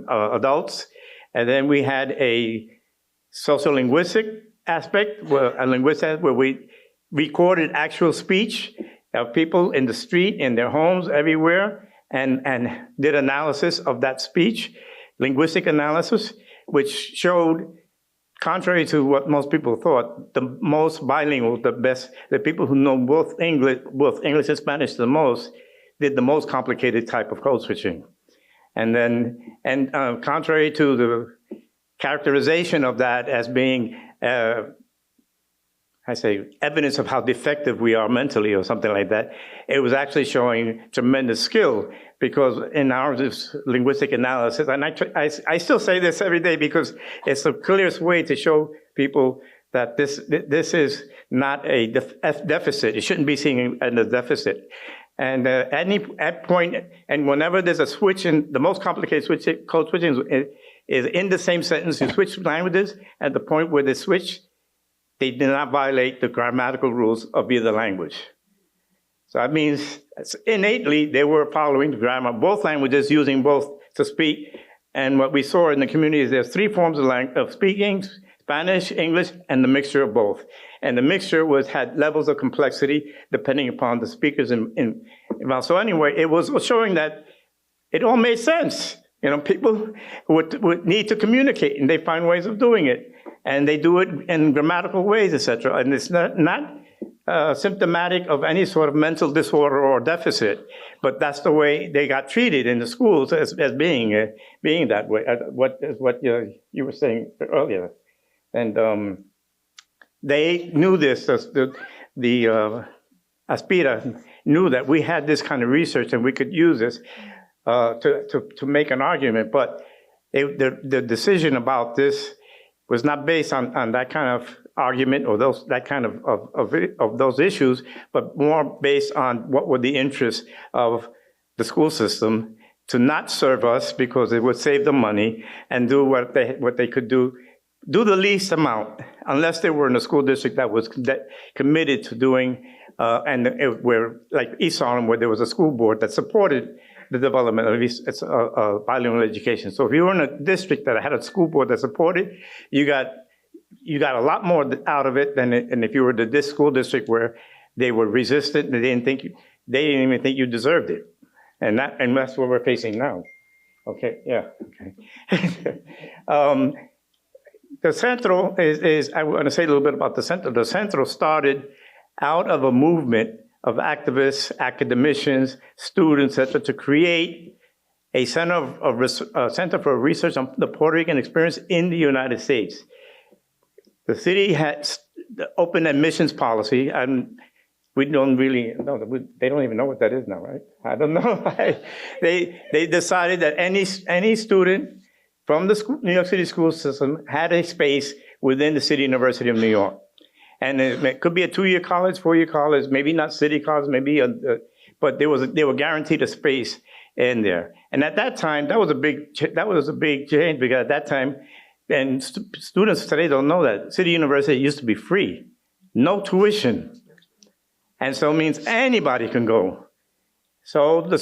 adults. And then we had a sociolinguistic aspect, where we recorded actual speech of people in the street, in their homes, everywhere, and did analysis of that speech, linguistic analysis, which showed, contrary to what most people thought, the most bilingual, the people who know both English and Spanish the most, did the most complicated type of code switching. And contrary to the characterization of that as being, evidence of how defective we are mentally or something like that, it was actually showing tremendous skill, because in our linguistic analysis, and I still say this every day because it's the clearest way to show people that this is not a deficit. It shouldn't be seen as a deficit. And at point, and whenever there's a switch, in the most complicated code switching is in the same sentence, you switch languages, at the point where they switch, they did not violate the grammatical rules of either language. So that means innately they were following the grammar, both languages, using both to speak. And what we saw in the community is there's 3 forms of speaking: Spanish, English, and the mixture of both. And the mixture had levels of complexity depending upon the speakers. So anyway, it was showing that it all made sense. People would need to communicate, and they find ways of doing it. And they do it in grammatical ways, etc. And it's not symptomatic of any sort of mental disorder or deficit, but that's the way they got treated in the schools as being that way. What you were saying earlier, and they knew this. The Aspira knew that we had this kind of research and we could use this to make an argument, but the decision about this was not based on that kind of argument or that kind of those issues, but more based on what were the interests of the school system to not serve us because it would save them money and do what they could do the least amount, unless they were in a school district that was committed to doing, where like East Harlem, where there was a school board that supported the development of bilingual education. So if you were in a district that had a school board that supported, you got a lot more out of it than if you were this school district where they were resistant. They didn't even think you deserved it, and that's what we're facing now. Okay, yeah, okay. The Centro is I want to say a little bit about the Centro. The Centro started out of a movement of activists, academicians, students, etc., to create a center for research on the Puerto Rican experience in the United States. The city had the open admissions policy, and we don't really know. They don't even know what that is now, right? I don't know. They decided that any student from the New York City school system had a space within the City University of New York. And it could be a 2-year college, 4-year college, maybe not city college, but they were guaranteed a space in there. And at that time, that was a big change, because at that time, and students today don't know that City University used to be free. no tuition. And so it means anybody can go. So the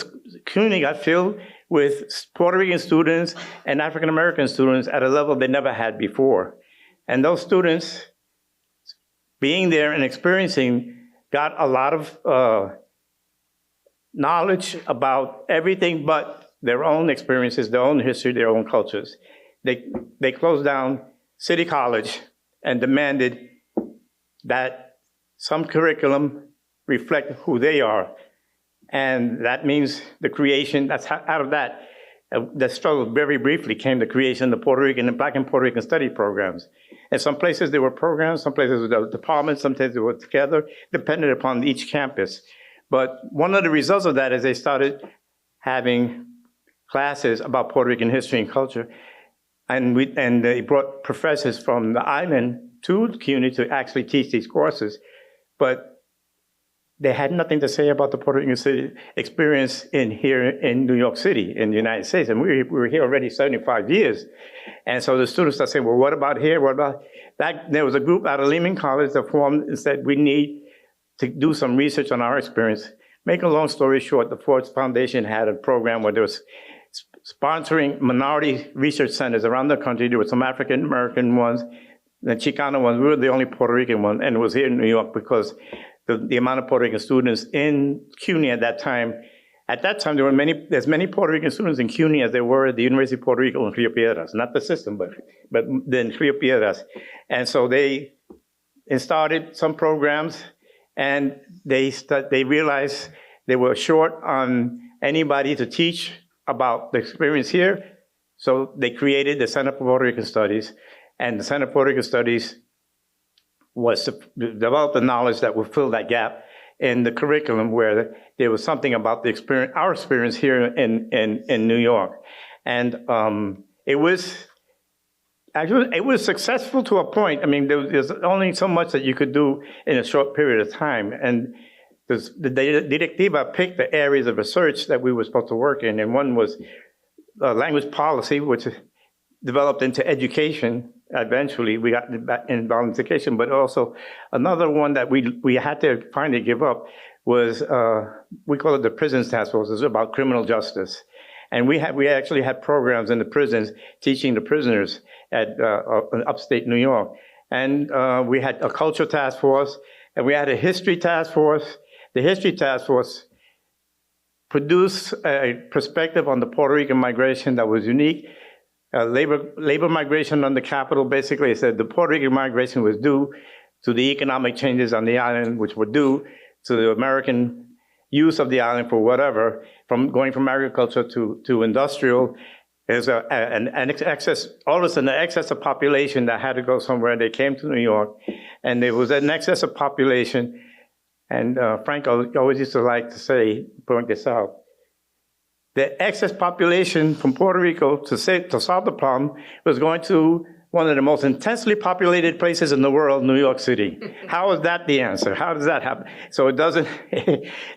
CUNY got filled with Puerto Rican students and African American students at a level they never had before. And those students, being there and experiencing, got a lot of knowledge about everything but their own experiences, their own history, their own cultures. They closed down City College and demanded that some curriculum reflect who they are. And that means the creation, that's out of that, the struggle very briefly came the creation of the Puerto Rican and Black and Puerto Rican study programs. And some places there were programs, some places there were departments, sometimes they were together, depended upon each campus. But one of the results of that is they started having classes about Puerto Rican history and culture. And they brought professors from the island to CUNY to actually teach these courses. But they had nothing to say about the Puerto Rican city experience here in New York City, in the United States. And we were here already 75 years. And so the students started saying, well, what about here? What about that? There was a group out of Lehman College that formed and said, we need to do some research on our experience. Make a long story short, the Ford Foundation had a program where there was sponsoring minority research centers around the country. There were some African American ones, the Chicano ones. We were the only Puerto Rican one, and it was here in New York because the amount of Puerto Rican students in CUNY at that time. At that time, there's many Puerto Rican students in CUNY as there were at the University of Puerto Rico in Rio Piedras, not the system, but then Rio Piedras. And so they started some programs, and they realized they were short on anybody to teach about the experience here. So they created the Center for Puerto Rican Studies, and the Center for Puerto Rican Studies was to develop the knowledge that would fill that gap in the curriculum where there was something about the experience, our experience here in New York. And it was successful to a point. I mean, there's only so much that you could do in a short period of time. And the directiva picked the areas of research that we were supposed to work in. And one was language policy, which developed into education. Eventually, we got in education, but also another one that we had to finally give up was, we call it the Prisons Task Force. It's about criminal justice. And we actually had programs in the prisons teaching the prisoners at upstate New York. And we had a culture task force, and we had a history task force. The history task force produced a perspective on the Puerto Rican migration that was unique. Labor migration on the capital, basically, it said the Puerto Rican migration was due to the economic changes on the island, which were due to the American use of the island for whatever, from going from agriculture to industrial. There's an excess, all of a sudden, an excess of population that had to go somewhere. They came to New York, and there was an excess of population. And Frank always used to like to say, point this out, the excess population from Puerto Rico to solve the problem was going to one of the most intensely populated places in the world, New York City. How is that the answer? How does that happen? So it doesn't,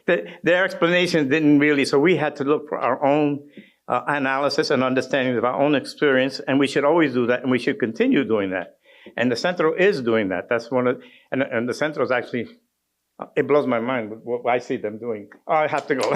their explanation didn't really, so we had to look for our own analysis and understanding of our own experience, and we should always do that, and we should continue doing that. And the Centro is doing that. That's one of, and the Centro is actually, it blows my mind what I see them doing. Oh, I have to go.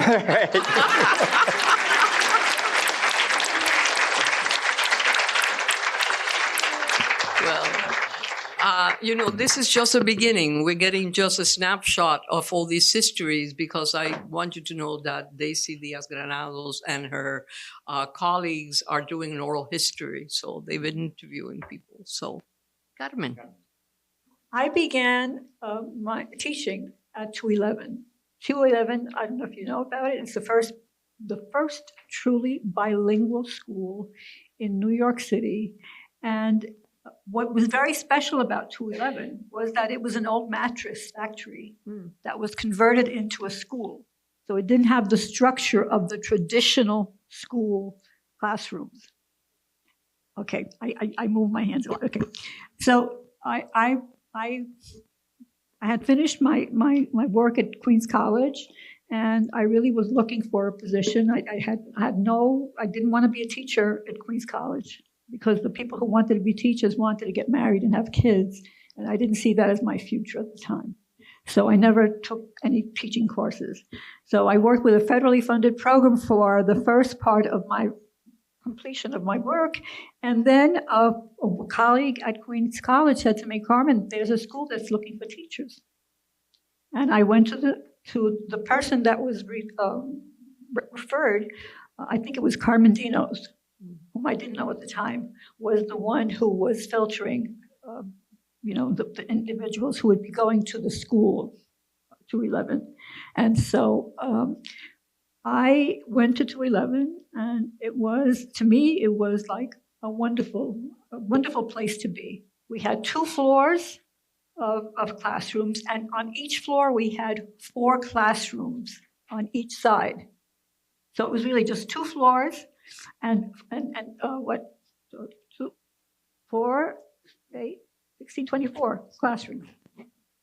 This is just a beginning. We're getting just a snapshot of all these histories because I want you to know that Daisy Diaz-Granados and her colleagues are doing an oral history. So they've been interviewing people. So, Carmen. I began my teaching at 211. 211, I don't know if you know about it, it's the first truly bilingual school in New York City. And what was very special about 211 was that it was an old mattress factory that was converted into a school. So it didn't have the structure of the traditional school classrooms. Okay, I move my hands a lot. Okay, so I had finished my work at Queens College, and I really was looking for a position. I didn't want to be a teacher at Queens College, because the people who wanted to be teachers wanted to get married and have kids. And I didn't see that as my future at the time. So I never took any teaching courses. So I worked with a federally funded program for the first part of my completion of my work. And then a colleague at Queens College said to me, Carmen, there's a school that's looking for teachers. And I went to the person that was referred, I think it was Carmen Dinos, whom I didn't know at the time, was the one who was filtering, the individuals who would be going to the school, 211. And so I went to 211, and to me, it was like a wonderful place to be. We had 2 floors of classrooms, and on each floor we had 4 classrooms on each side. So it was really just 2 floors, and 4, 8, 16, 24 classrooms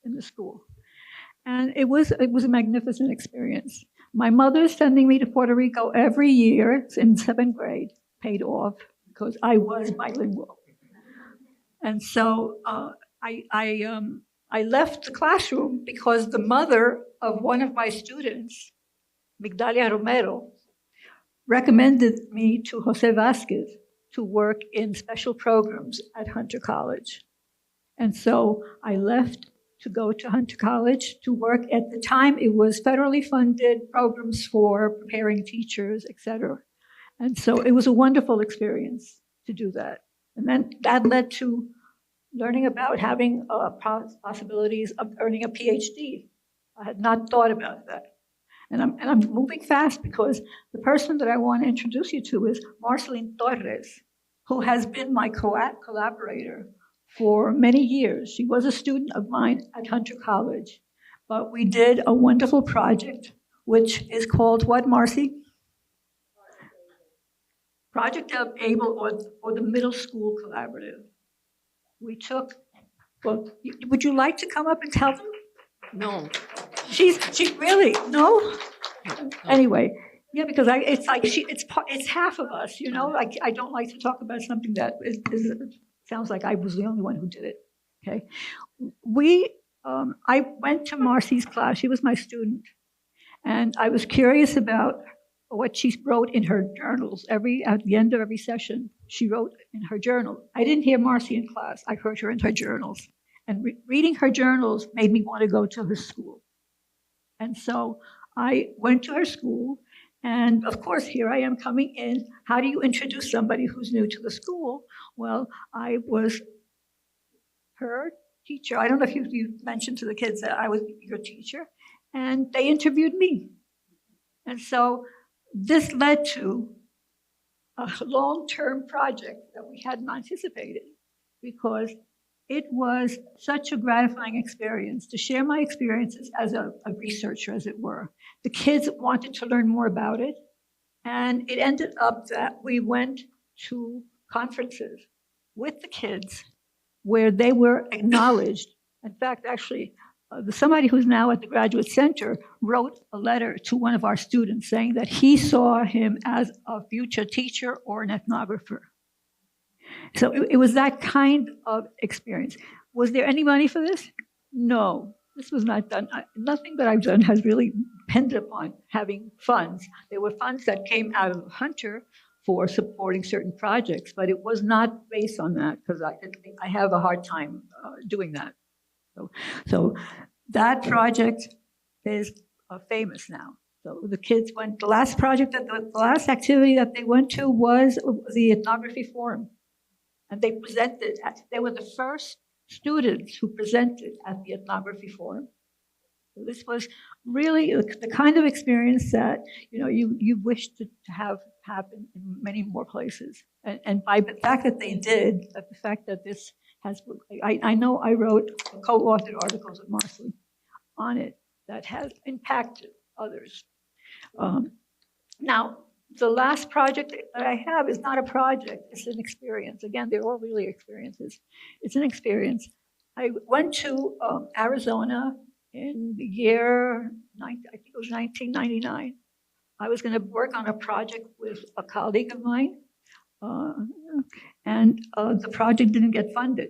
in the school. And it was a magnificent experience. My mother sending me to Puerto Rico every year in 7th grade paid off because I was bilingual. And so I left the classroom because the mother of one of my students, Migdalia Romero, recommended me to Jose Vasquez to work in special programs at Hunter College. And so I left to go to Hunter College to work. At the time, it was federally funded programs for preparing teachers, et cetera. And so it was a wonderful experience to do that. And then that led to learning about having possibilities of earning a PhD. I had not thought about that. And I'm moving fast because the person that I want to introduce you to is Marceline Torres, who has been my collaborator for many years. She was a student of mine at Hunter College, but we did a wonderful project, which is called what, Marcy? Project of Able, or the Middle School Collaborative. We took, would you like to come up and tell them? No. She really, no? Anyway, yeah, because it's half of us, Like I don't like to talk about something that sounds like I was the only one who did it. Okay, I went to Marcy's class. She was my student, and I was curious about what she wrote in her journals. At the end of every session, she wrote in her journal. I didn't hear Marcy in class. I heard her in her journals, and reading her journals made me want to go to her school. And so I went to her school, and of course, here I am coming in. How do you introduce somebody who's new to the school? Well, I was her teacher. I don't know if you mentioned to the kids that I was your teacher, and they interviewed me. And so this led to a long-term project that we hadn't anticipated, because it was such a gratifying experience to share my experiences as a researcher, as it were. The kids wanted to learn more about it, and it ended up that we went to conferences with the kids where they were acknowledged. In fact, actually, somebody who's now at the Graduate Center wrote a letter to one of our students saying that he saw him as a future teacher or an ethnographer. So it was that kind of experience. Was there any money for this? No, this was not done. Nothing that I've done has really depended upon having funds. There were funds that came out of Hunter for supporting certain projects, but it was not based on that, because I have a hard time doing that. So that project is famous now. So the kids went, the last activity that they went to was the ethnography forum. And they presented, they were the first students who presented at the ethnography forum. So this was really the kind of experience that you wish to have happen in many more places. And by the fact that they did, the fact that this has, I know I wrote co-authored articles with Marcy on it that has impacted others. Now, the last project that I have is not a project, it's an experience. Again, they're all really experiences. It's an experience. I went to Arizona in the year, I think it was 1999. I was going to work on a project with a colleague of mine, and the project didn't get funded.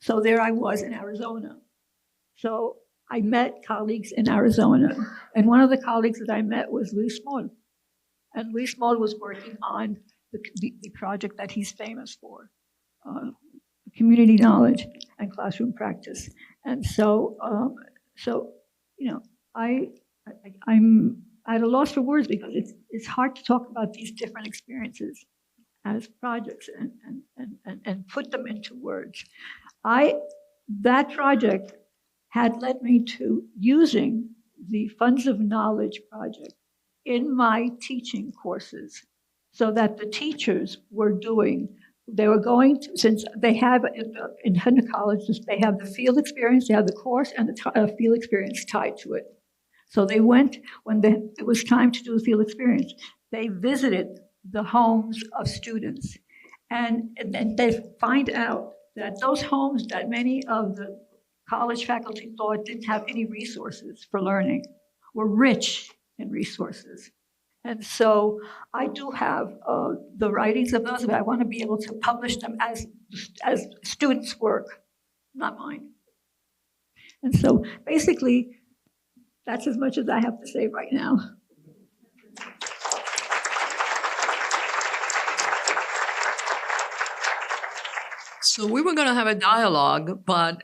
So there I was in Arizona. So I met colleagues in Arizona, and one of the colleagues that I met was Luis Moll. And Luis Moll was working on the project that he's famous for, community knowledge and classroom practice. And so, I'm at a loss for words because it's hard to talk about these different experiences as projects and put them into words. That project had led me to using the Funds of Knowledge project in my teaching courses so that the teachers were going to, since they have in Hunter College, they have the field experience, they have the course and the field experience tied to it. So they went, it was time to do the field experience, they visited the homes of students. And they find out that those homes that many of the college faculty thought didn't have any resources for learning were rich in resources. And so I do have the writings of those, but I want to be able to publish them as students' work, not mine. And so basically, that's as much as I have to say right now. So we were going to have a dialogue, but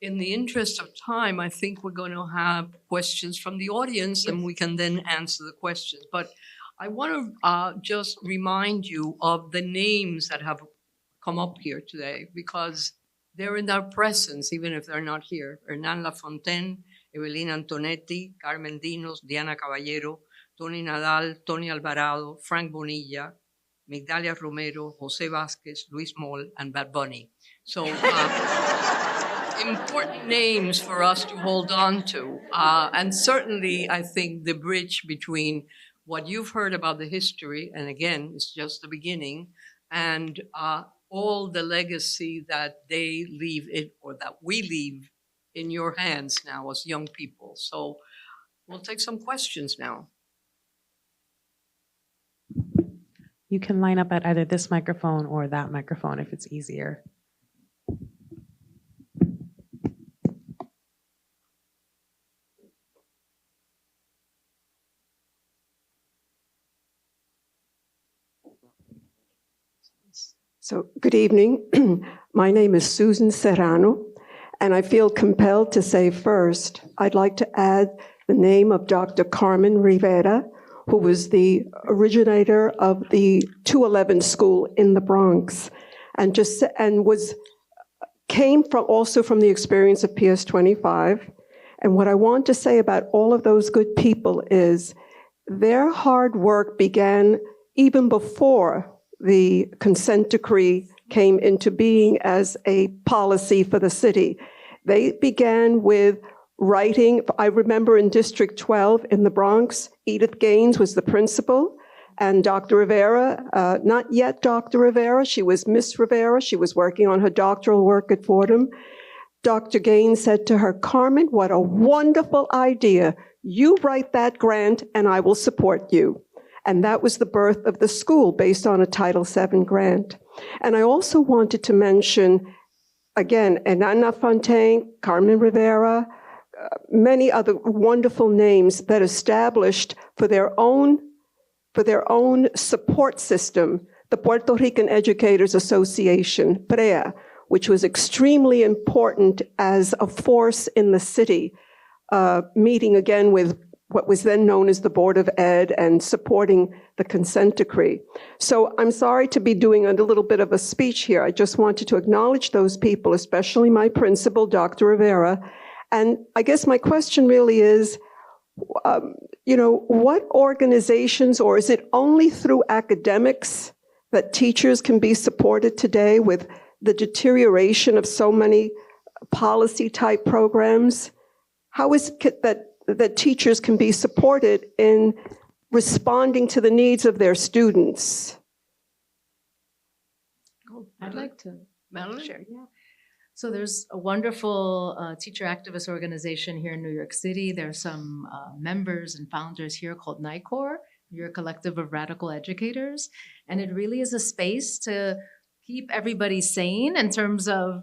in the interest of time, I think we're going to have questions from the audience, and we can then answer the questions. But I want to just remind you of the names that have come up here today, because they're in our presence, even if they're not here. Hernan Lafontaine, Evelina Antonetty, Carmen Dinos, Diana Caballero, Tony Nadal, Tony Alvarado, Frank Bonilla, Migdalia Romero, Jose Vasquez, Luis Moll, and Bad Bunny. So important names for us to hold on to. And certainly, I think the bridge between what you've heard about the history, and again, it's just the beginning, and all the legacy that they leave it, or that we leave in your hands now as young people. So we'll take some questions now. You can line up at either this microphone or that microphone if it's easier. So, good evening. My name is Susan Serrano, and I feel compelled to say first, I'd like to add the name of Dr. Carmen Rivera, who was the originator of the 211 school in the Bronx, and came also from the experience of PS 25. And what I want to say about all of those good people is their hard work began even before the consent decree came into being as a policy for the city. They began with writing. I remember in District 12 in the Bronx, Edith Gaines was the principal, and Dr. Rivera, not yet Dr. Rivera, she was Miss Rivera, she was working on her doctoral work at Fordham. Dr. Gaines said to her, Carmen, what a wonderful idea. You write that grant and I will support you. And that was the birth of the school based on a Title VII grant. And I also wanted to mention, again, Hernan Lafontaine, Carmen Rivera, many other wonderful names that established for their own support system, the Puerto Rican Educators Association, PREA, which was extremely important as a force in the city, meeting again with what was then known as the Board of Ed and supporting the consent decree. So I'm sorry to be doing a little bit of a speech here. I just wanted to acknowledge those people, especially my principal, Dr. Rivera. And I guess my question really is, what organizations, or is it only through academics that teachers can be supported today with the deterioration of so many policy-type programs? How is it that teachers can be supported in responding to the needs of their students? I'd like to. Madeline? Sure, yeah. So there's a wonderful teacher activist organization here in New York City. There's some members and founders here called NICOR, New York Collective of Radical Educators. And it really is a space to keep everybody sane in terms of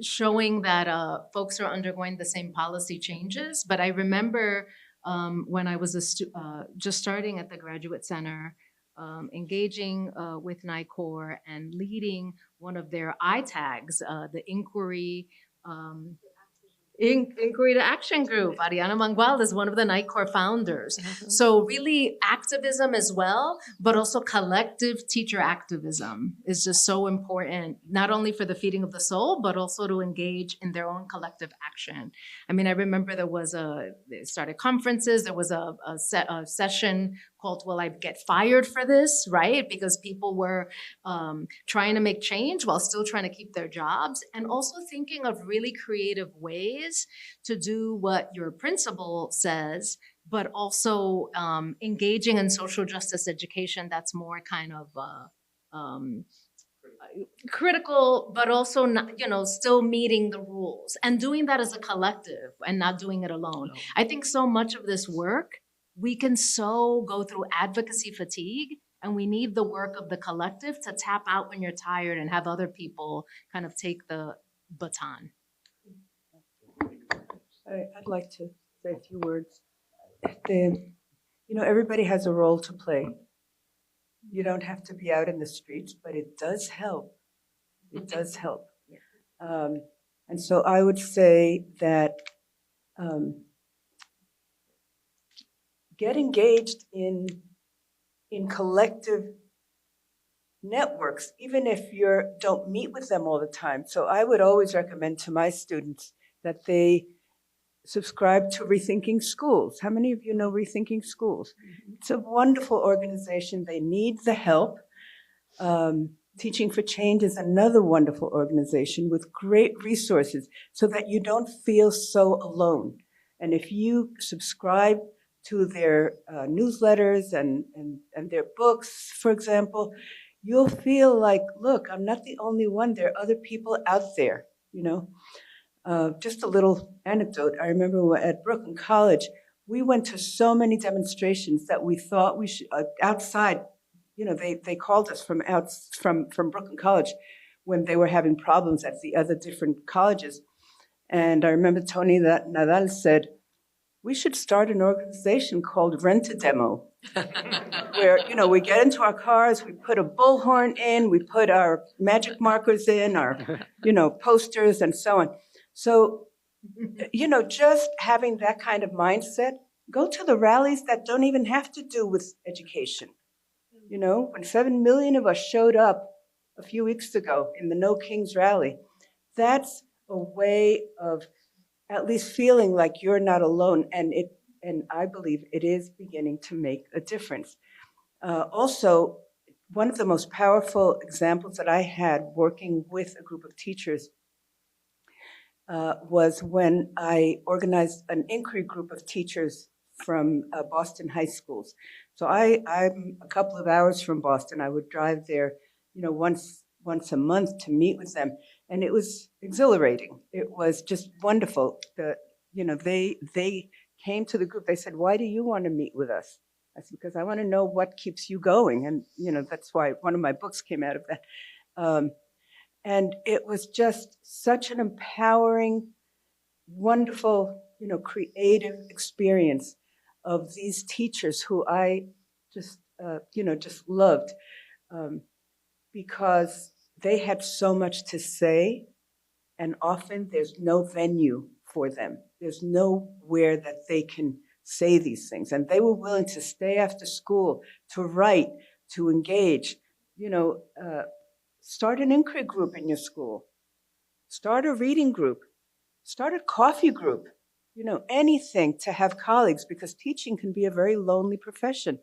showing that folks are undergoing the same policy changes. But I remember when I was just starting at the Graduate Center, engaging with NICOR and leading one of their ITAGs, the Inquiry Inquiry to Action Group. Ariana Mangual is one of the NICOR founders. So really activism as well, but also collective teacher activism is just so important, not only for the feeding of the soul, but also to engage in their own collective action. I mean, I remember they started conferences, there was a session called Will I Get Fired for This, right? Because people were trying to make change while still trying to keep their jobs, and also thinking of really creative ways to do what your principal says, but also engaging in social justice education that's more kind of critical, but also not, still meeting the rules and doing that as a collective and not doing it alone. No. I think so much of this work, we can go through advocacy fatigue, and we need the work of the collective to tap out when you're tired and have other people kind of take the baton. I'd like to say a few words. Everybody has a role to play. You don't have to be out in the streets, but it does help. It does help. And so I would say that get engaged in collective networks, even if you don't meet with them all the time. So I would always recommend to my students that they subscribe to Rethinking Schools. How many of you know Rethinking Schools? It's a wonderful organization. They need the help. Teaching for Change is another wonderful organization with great resources so that you don't feel so alone. And if you subscribe to their newsletters and their books, for example, you'll feel like, look, I'm not the only one. There are other people out there, Just a little anecdote. I remember at Brooklyn College, we went to so many demonstrations that we thought we should, outside, they called us from Brooklyn College when they were having problems at the other different colleges. And I remember Tony Nadal said, we should start an organization called Rent-A-Demo, where, we get into our cars, we put a bullhorn in, we put our magic markers in, our, posters and so on. So, just having that kind of mindset, go to the rallies that don't even have to do with education. When 7 million of us showed up a few weeks ago in the No Kings rally, that's a way of at least feeling like you're not alone, and I believe it is beginning to make a difference. Also, one of the most powerful examples that I had working with a group of teachers was when I organized an inquiry group of teachers from Boston high schools. So I'm a couple of hours from Boston. I would drive there, once a month to meet with them. And it was exhilarating. It was just wonderful. They came to the group. They said, why do you want to meet with us? I said, because I want to know what keeps you going. And, that's why one of my books came out of that. And it was just such an empowering, wonderful, creative experience of these teachers who I just loved because they had so much to say, and often there's no venue for them. There's nowhere that they can say these things. And they were willing to stay after school, to write, to engage. Start an inquiry group in your school. Start a reading group. Start a coffee group. Anything to have colleagues, because teaching can be a very lonely profession.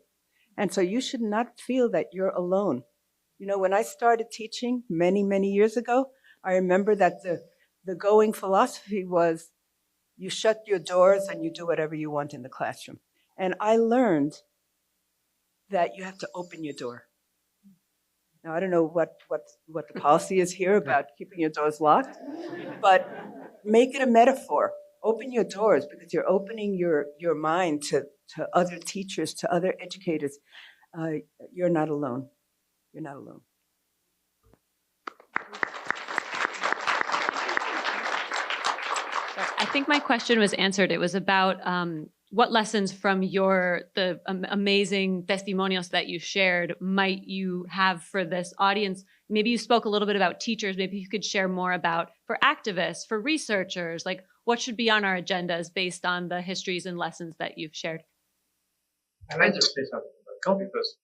And so you should not feel that you're alone. When I started teaching many, many years ago, I remember that the going philosophy was you shut your doors and you do whatever you want in the classroom. And I learned that you have to open your door. Now, I don't know what the policy is here about keeping your doors locked, but make it a metaphor. Open your doors, because you're opening your mind to other teachers, to other educators. You're not alone. You're not alone. think my question was answered. It was about what lessons from the amazing testimonials that you shared might you have for this audience? Maybe you spoke a little bit about teachers. Maybe you could share more about for activists, for researchers, like what should be on our agendas based on the histories and lessons that you've shared. I'd like to say something, because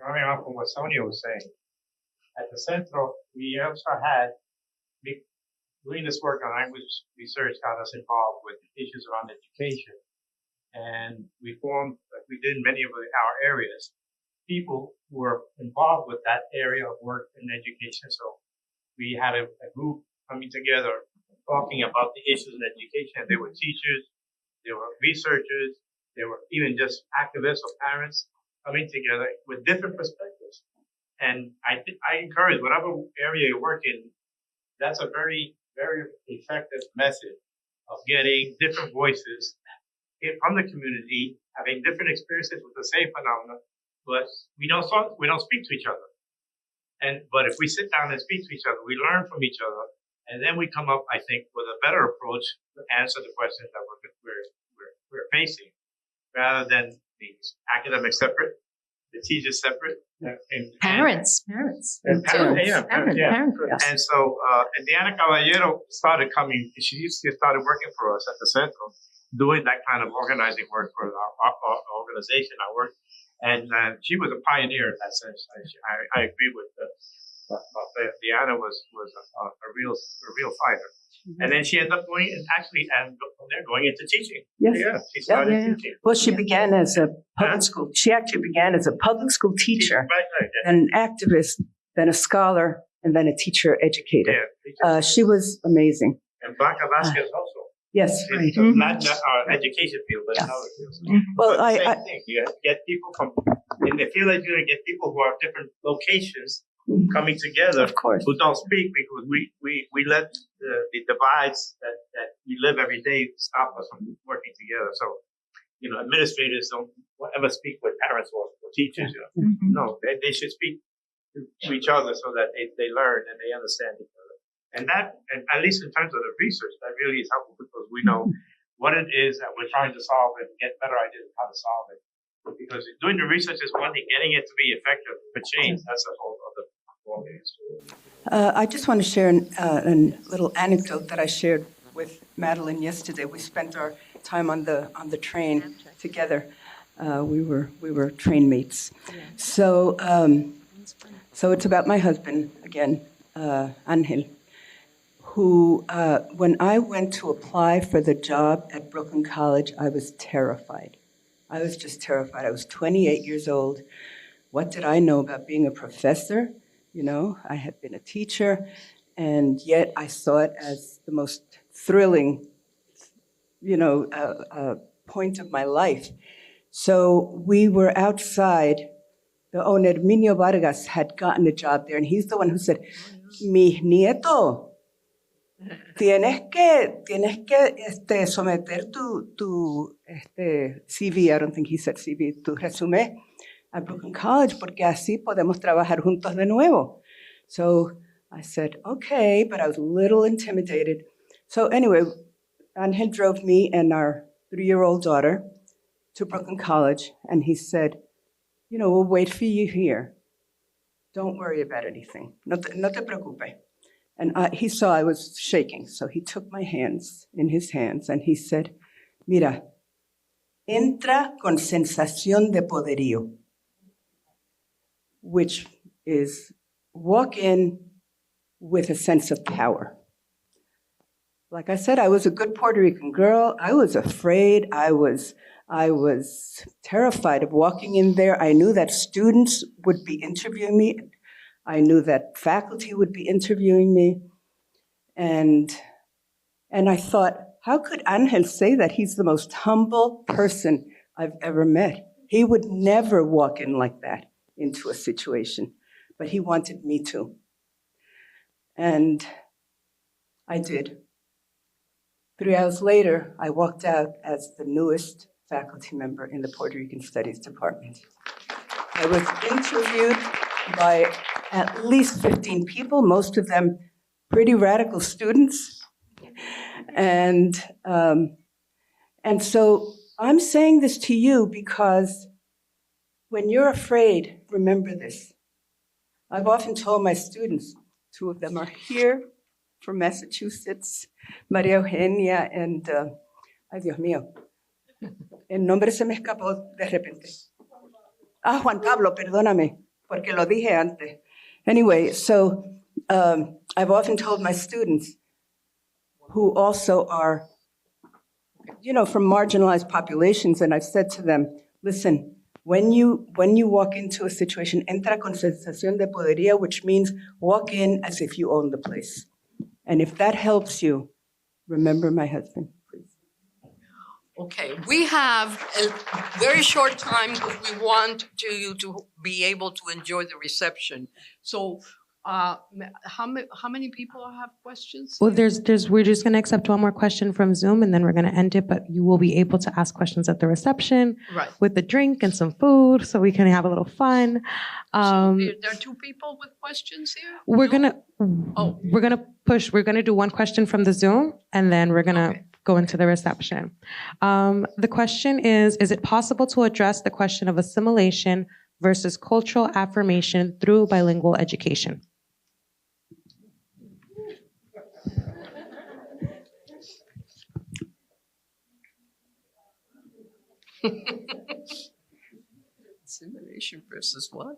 coming off from what Sonia was saying, at the Centro, we also had, doing this work on language research got us involved with issues around education. And we formed, like we did in many of our areas, people who were involved with that area of work in education. So we had a group coming together, talking about the issues in education. They were teachers, they were researchers, they were even just activists or parents coming together with different perspectives. And I encourage whatever area you work in, that's a very, very effective method of getting different voices from the community, having different experiences with the same phenomena, but we don't speak to each other. But if we sit down and speak to each other, we learn from each other, and then we come up, I think, with a better approach to answer the questions that we're facing, rather than the academics separate, the teachers separate, and parents. And so, and Diana Caballero started coming. She started working for us at the Centro, doing that kind of organizing work for our organization, our work. And she was a pioneer in that sense. I agree with Diana was a real fighter. Mm-hmm. And then she ended up going into teaching. Yes. Yeah, she started teaching. Well, she began as a public school. She actually began as a public school teacher, then an activist, then a scholar, and then a teacher educator. Yeah, she was amazing. And Blanca Vasquez also. Yes, right. Not our education field, but in other fields. Well, same thing. You get people from in the field that you're going to get people who are different locations coming together, of course, who don't speak, because we let the divides that we live every day stop us from working together. So, administrators don't ever speak with parents or teachers. No, they should speak to each other so that they learn and they understand each other. And at least in terms of the research, that really is helpful, because we know what it is that we're trying to solve and get better ideas of how to solve it. Because doing the research is one thing, getting it to be effective for change, that's a whole other ballgame. I just want to share a little anecdote that I shared with Madeline yesterday. We spent our time on the train together. We were train mates. So it's about my husband again, Angel, who, when I went to apply for the job at Brooklyn College, I was terrified. I was just terrified. I was 28 years old. What did I know about being a professor? I had been a teacher, and yet I saw it as the most thrilling, point of my life. So we were outside. The owner, Minio Vargas, had gotten a job there, and he's the one who said, "Mi nieto, tienes que someter tu CV," I don't think he said CV, tu resume, at Brooklyn College, porque así podemos trabajar juntos de nuevo. So I said, okay, but I was a little intimidated. So anyway, Angel drove me and our 3-year-old daughter to Brooklyn College, and he said, we'll wait for you here. Don't worry about anything. No te preocupes. And he saw I was shaking, so he took my hands in his hands, and he said, mira, entra con sensación de poderío, which is walk in with a sense of power. Like I said, I was a good Puerto Rican girl. I was afraid. I was terrified of walking in there. I knew that students would be interviewing me. I knew that faculty would be interviewing me. And I thought, how could Angel say that? He's the most humble person I've ever met. He would never walk in like that into a situation, but he wanted me to. And I did. 3 hours later, I walked out as the newest faculty member in the Puerto Rican Studies department. I was interviewed by at least 15 people, most of them pretty radical students. And so I'm saying this to you because when you're afraid, remember this. I've often told my students, two of them are here from Massachusetts, Maria Eugenia and, ay Dios mío, el nombre se me escapó de repente. Juan Pablo, perdóname, porque lo dije antes. Anyway, so I've often told my students who also are, from marginalized populations, and I've said to them, listen, when you walk into a situation, entra con sensación de poderío, which means walk in as if you own the place. And if that helps you, remember my husband, please. Okay, we have a very short time because we want you to be able to enjoy the reception. So, how many people have questions? Well, we're just going to accept one more question from Zoom and then we're going to end it, but you will be able to ask questions at the reception with a drink and some food so we can have a little fun. So there are two people with questions here? We're going to do one question from the Zoom and then we're going to go into the reception. The question is it possible to address the question of assimilation versus cultural affirmation through bilingual education? Assimilation versus what?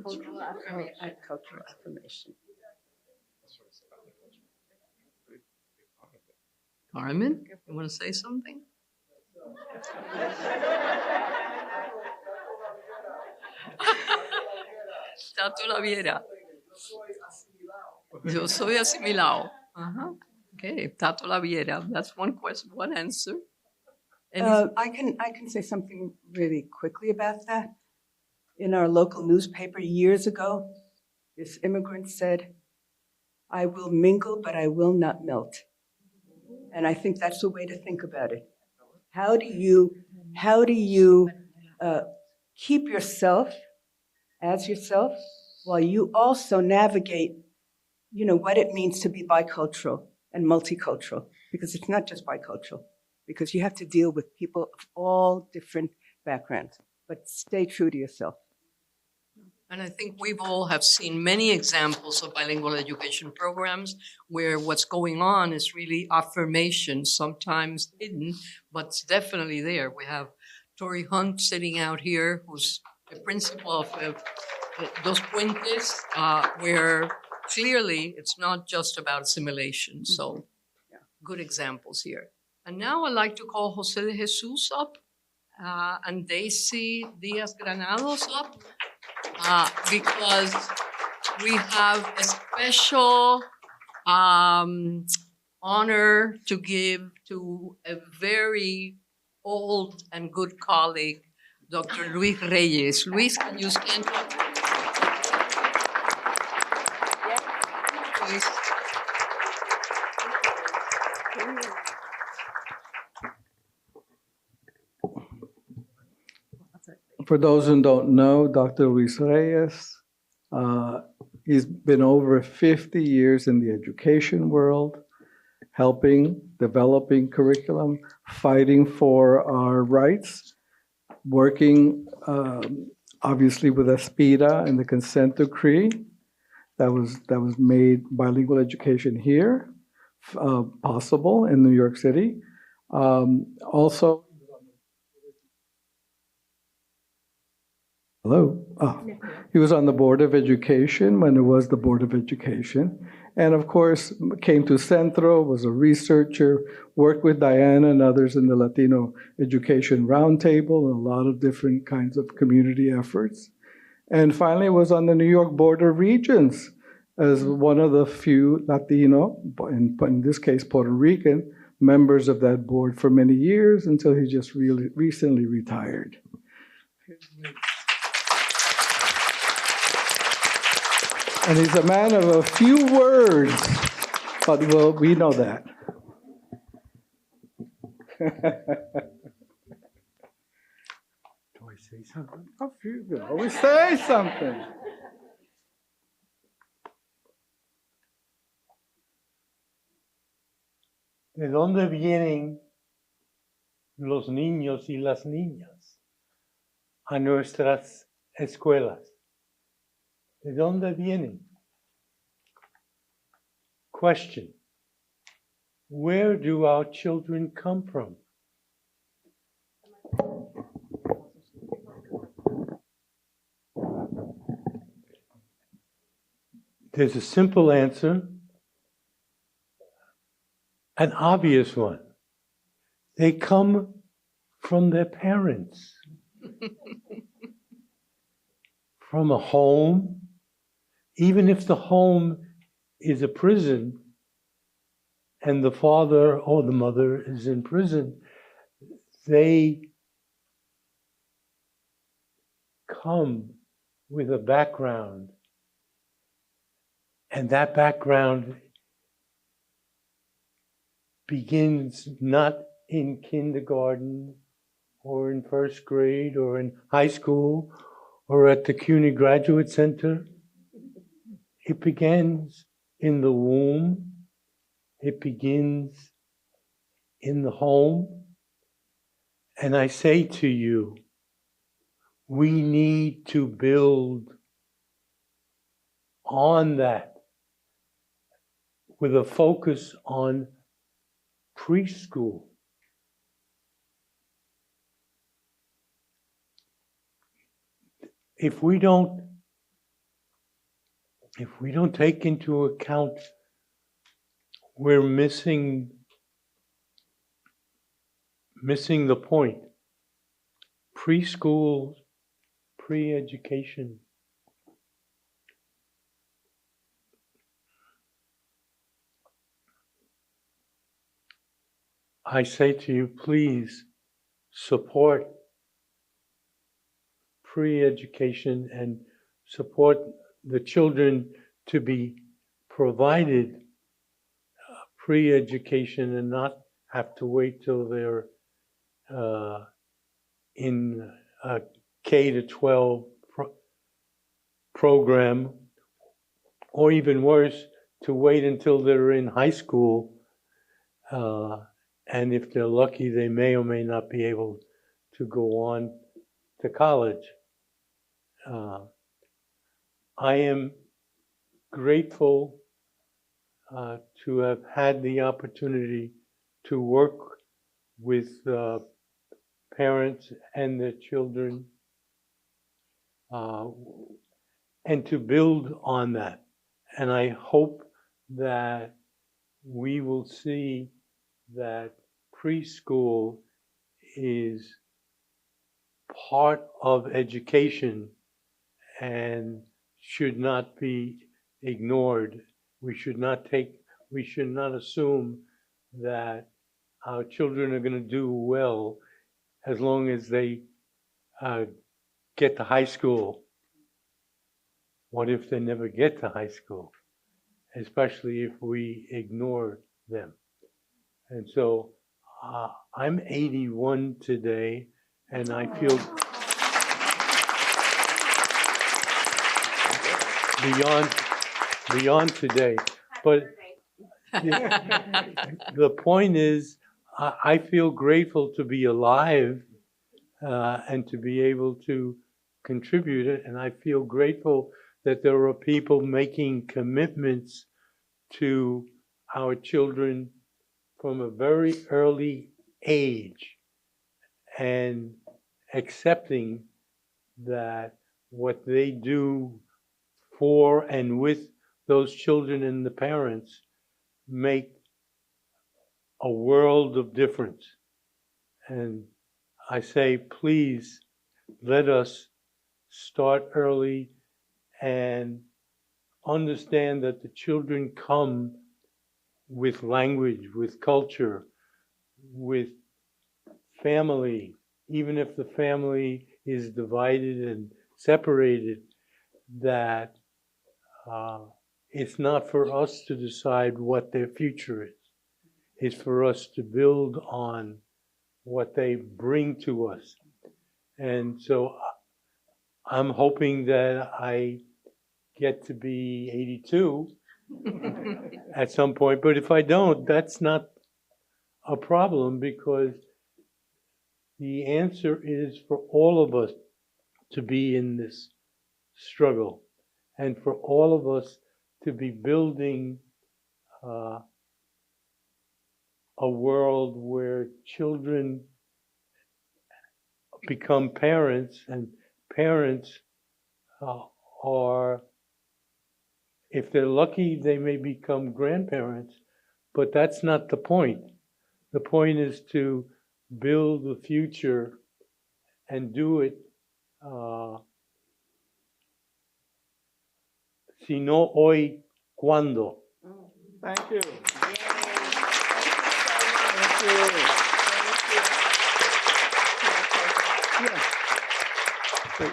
Cultural affirmation. Carmen, you want to say something? Tato la viera. Yo soy asimilado. Okay, Tato la viera. That's one question, one answer. I can say something really quickly about that. In our local newspaper years ago, this immigrant said, I will mingle, but I will not melt. And I think that's the way to think about it. How do you keep yourself as yourself while you also navigate, what it means to be bicultural and multicultural? Because it's not just bicultural, because you have to deal with people of all different backgrounds, but stay true to yourself. And I think we've all have seen many examples of bilingual education programs where what's going on is really affirmation, sometimes hidden, but it's definitely there. We have Tori Hunt sitting out here, who's the principal of Dos Puentes, where clearly it's not just about assimilation. So good examples here. And now I'd like to call Jose de Jesus up and Daisy Diaz Granados up. Because we have a special honor to give to a very old and good colleague, Dr. Luis Reyes. Luis, can you stand up? Luis. For those who don't know, Dr. Luis Reyes, he's been over 50 years in the education world, helping, developing curriculum, fighting for our rights, working obviously with Aspira and the consent decree that was made bilingual education here possible in New York City. Also, hello. He was on the Board of Education when it was the Board of Education. And of course, came to Centro, was a researcher, worked with Diana and others in the Latino Education Roundtable, and a lot of different kinds of community efforts. And finally was on the New York Board of Regents as one of the few Latino, in this case Puerto Rican, members of that board for many years until he just really recently retired. And he's a man of a few words, but well, we know that. Do I say something? Oh, you can always say something. ¿De dónde vienen los niños y las niñas a nuestras escuelas? ¿De dónde vienen? Question. Where do our children come from? There's a simple answer, an obvious one. They come from their parents, from a home. Even if the home is a prison and the father or the mother is in prison, they come with a background. And that background begins not in kindergarten or in first grade or in high school or at the CUNY Graduate Center. It begins in the womb. It begins in the home. And I say to you, we need to build on that with a focus on preschool. If we don't take into account, we're missing the point. Preschool, pre-education. I say to you, please support pre-education and support the children to be provided pre-education and not have to wait till they're in a K-12 program, or even worse, to wait until they're in high school. And if they're lucky, they may or may not be able to go on to college. I am grateful to have had the opportunity to work with parents and their children and to build on that. And I hope that we will see that preschool is part of education and should not be ignored. We should not assume that our children are going to do well as long as they get to high school. What if they never get to high school? Especially if we ignore them. And so I'm 81 today, and I feel beyond today. But the point is, I feel grateful to be alive and to be able to contribute it. And I feel grateful that there are people making commitments to our children from a very early age and accepting that what they do for and with those children and the parents make a world of difference. And I say, please let us start early and understand that the children come with language, with culture, with family, even if the family is divided and separated, that it's not for us to decide what their future is. It's for us to build on what they bring to us. And so I'm hoping that I get to be 82 at some point, but if I don't, that's not a problem because the answer is for all of us to be in this struggle and for all of us to be building a world where children become parents and parents are, if they're lucky, they may become grandparents, but that's not the point. The point is to build the future and do it si no hoy, ¿cuándo? Thank you.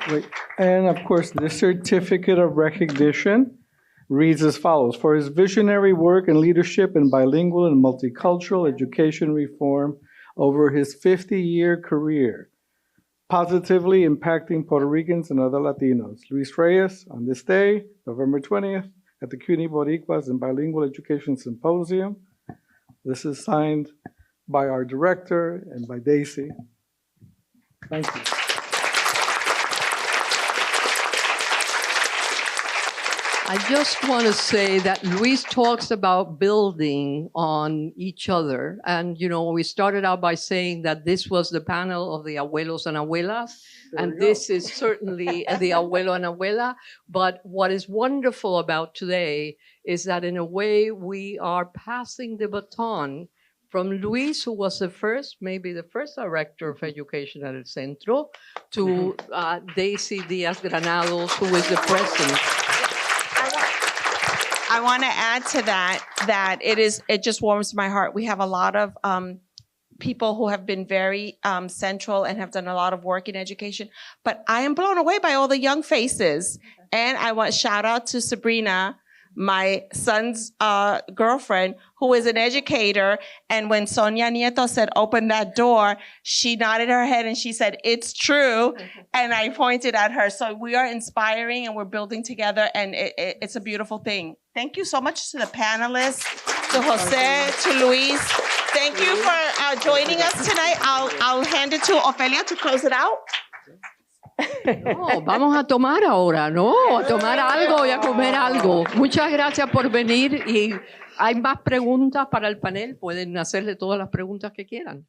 Wait. And of course, the certificate of recognition reads as follows: for his visionary work and leadership in bilingual and multicultural education reform over his 50-year career, positively impacting Puerto Ricans and other Latinos. Luis Reyes, on this day, November 20th, at the CUNY Boricuas and Bilingual Education Symposium. This is signed by our director and by Daisy. Thank you. I just want to say that Luis talks about building on each other. And, you know, we started out by saying that this was the panel of the abuelos and abuelas. And this is certainly the abuelo and abuela. But what is wonderful about today is that in a way we are passing the baton from Luis, who was the first, maybe the first director of education at El Centro, to Daisy Diaz-Granados, who is the president. I want to add to that it just warms my heart. We have a lot of people who have been very central and have done a lot of work in education, but I am blown away by all the young faces. And I want to shout out to Sabrina, my son's girlfriend, who is an educator. And when Sonia Nieto said, open that door, she nodded her head and she said, it's true. And I pointed at her. So we are inspiring and we're building together, and it's a beautiful thing. Thank you so much to the panelists, to Jose, to Luis. Thank you for joining us tonight. I'll hand it to Ofelia to close it out. No, vamos a tomar ahora, ¿no? A tomar algo y a comer algo. Muchas gracias por venir y hay más preguntas para el panel. Pueden hacerle todas las preguntas que quieran.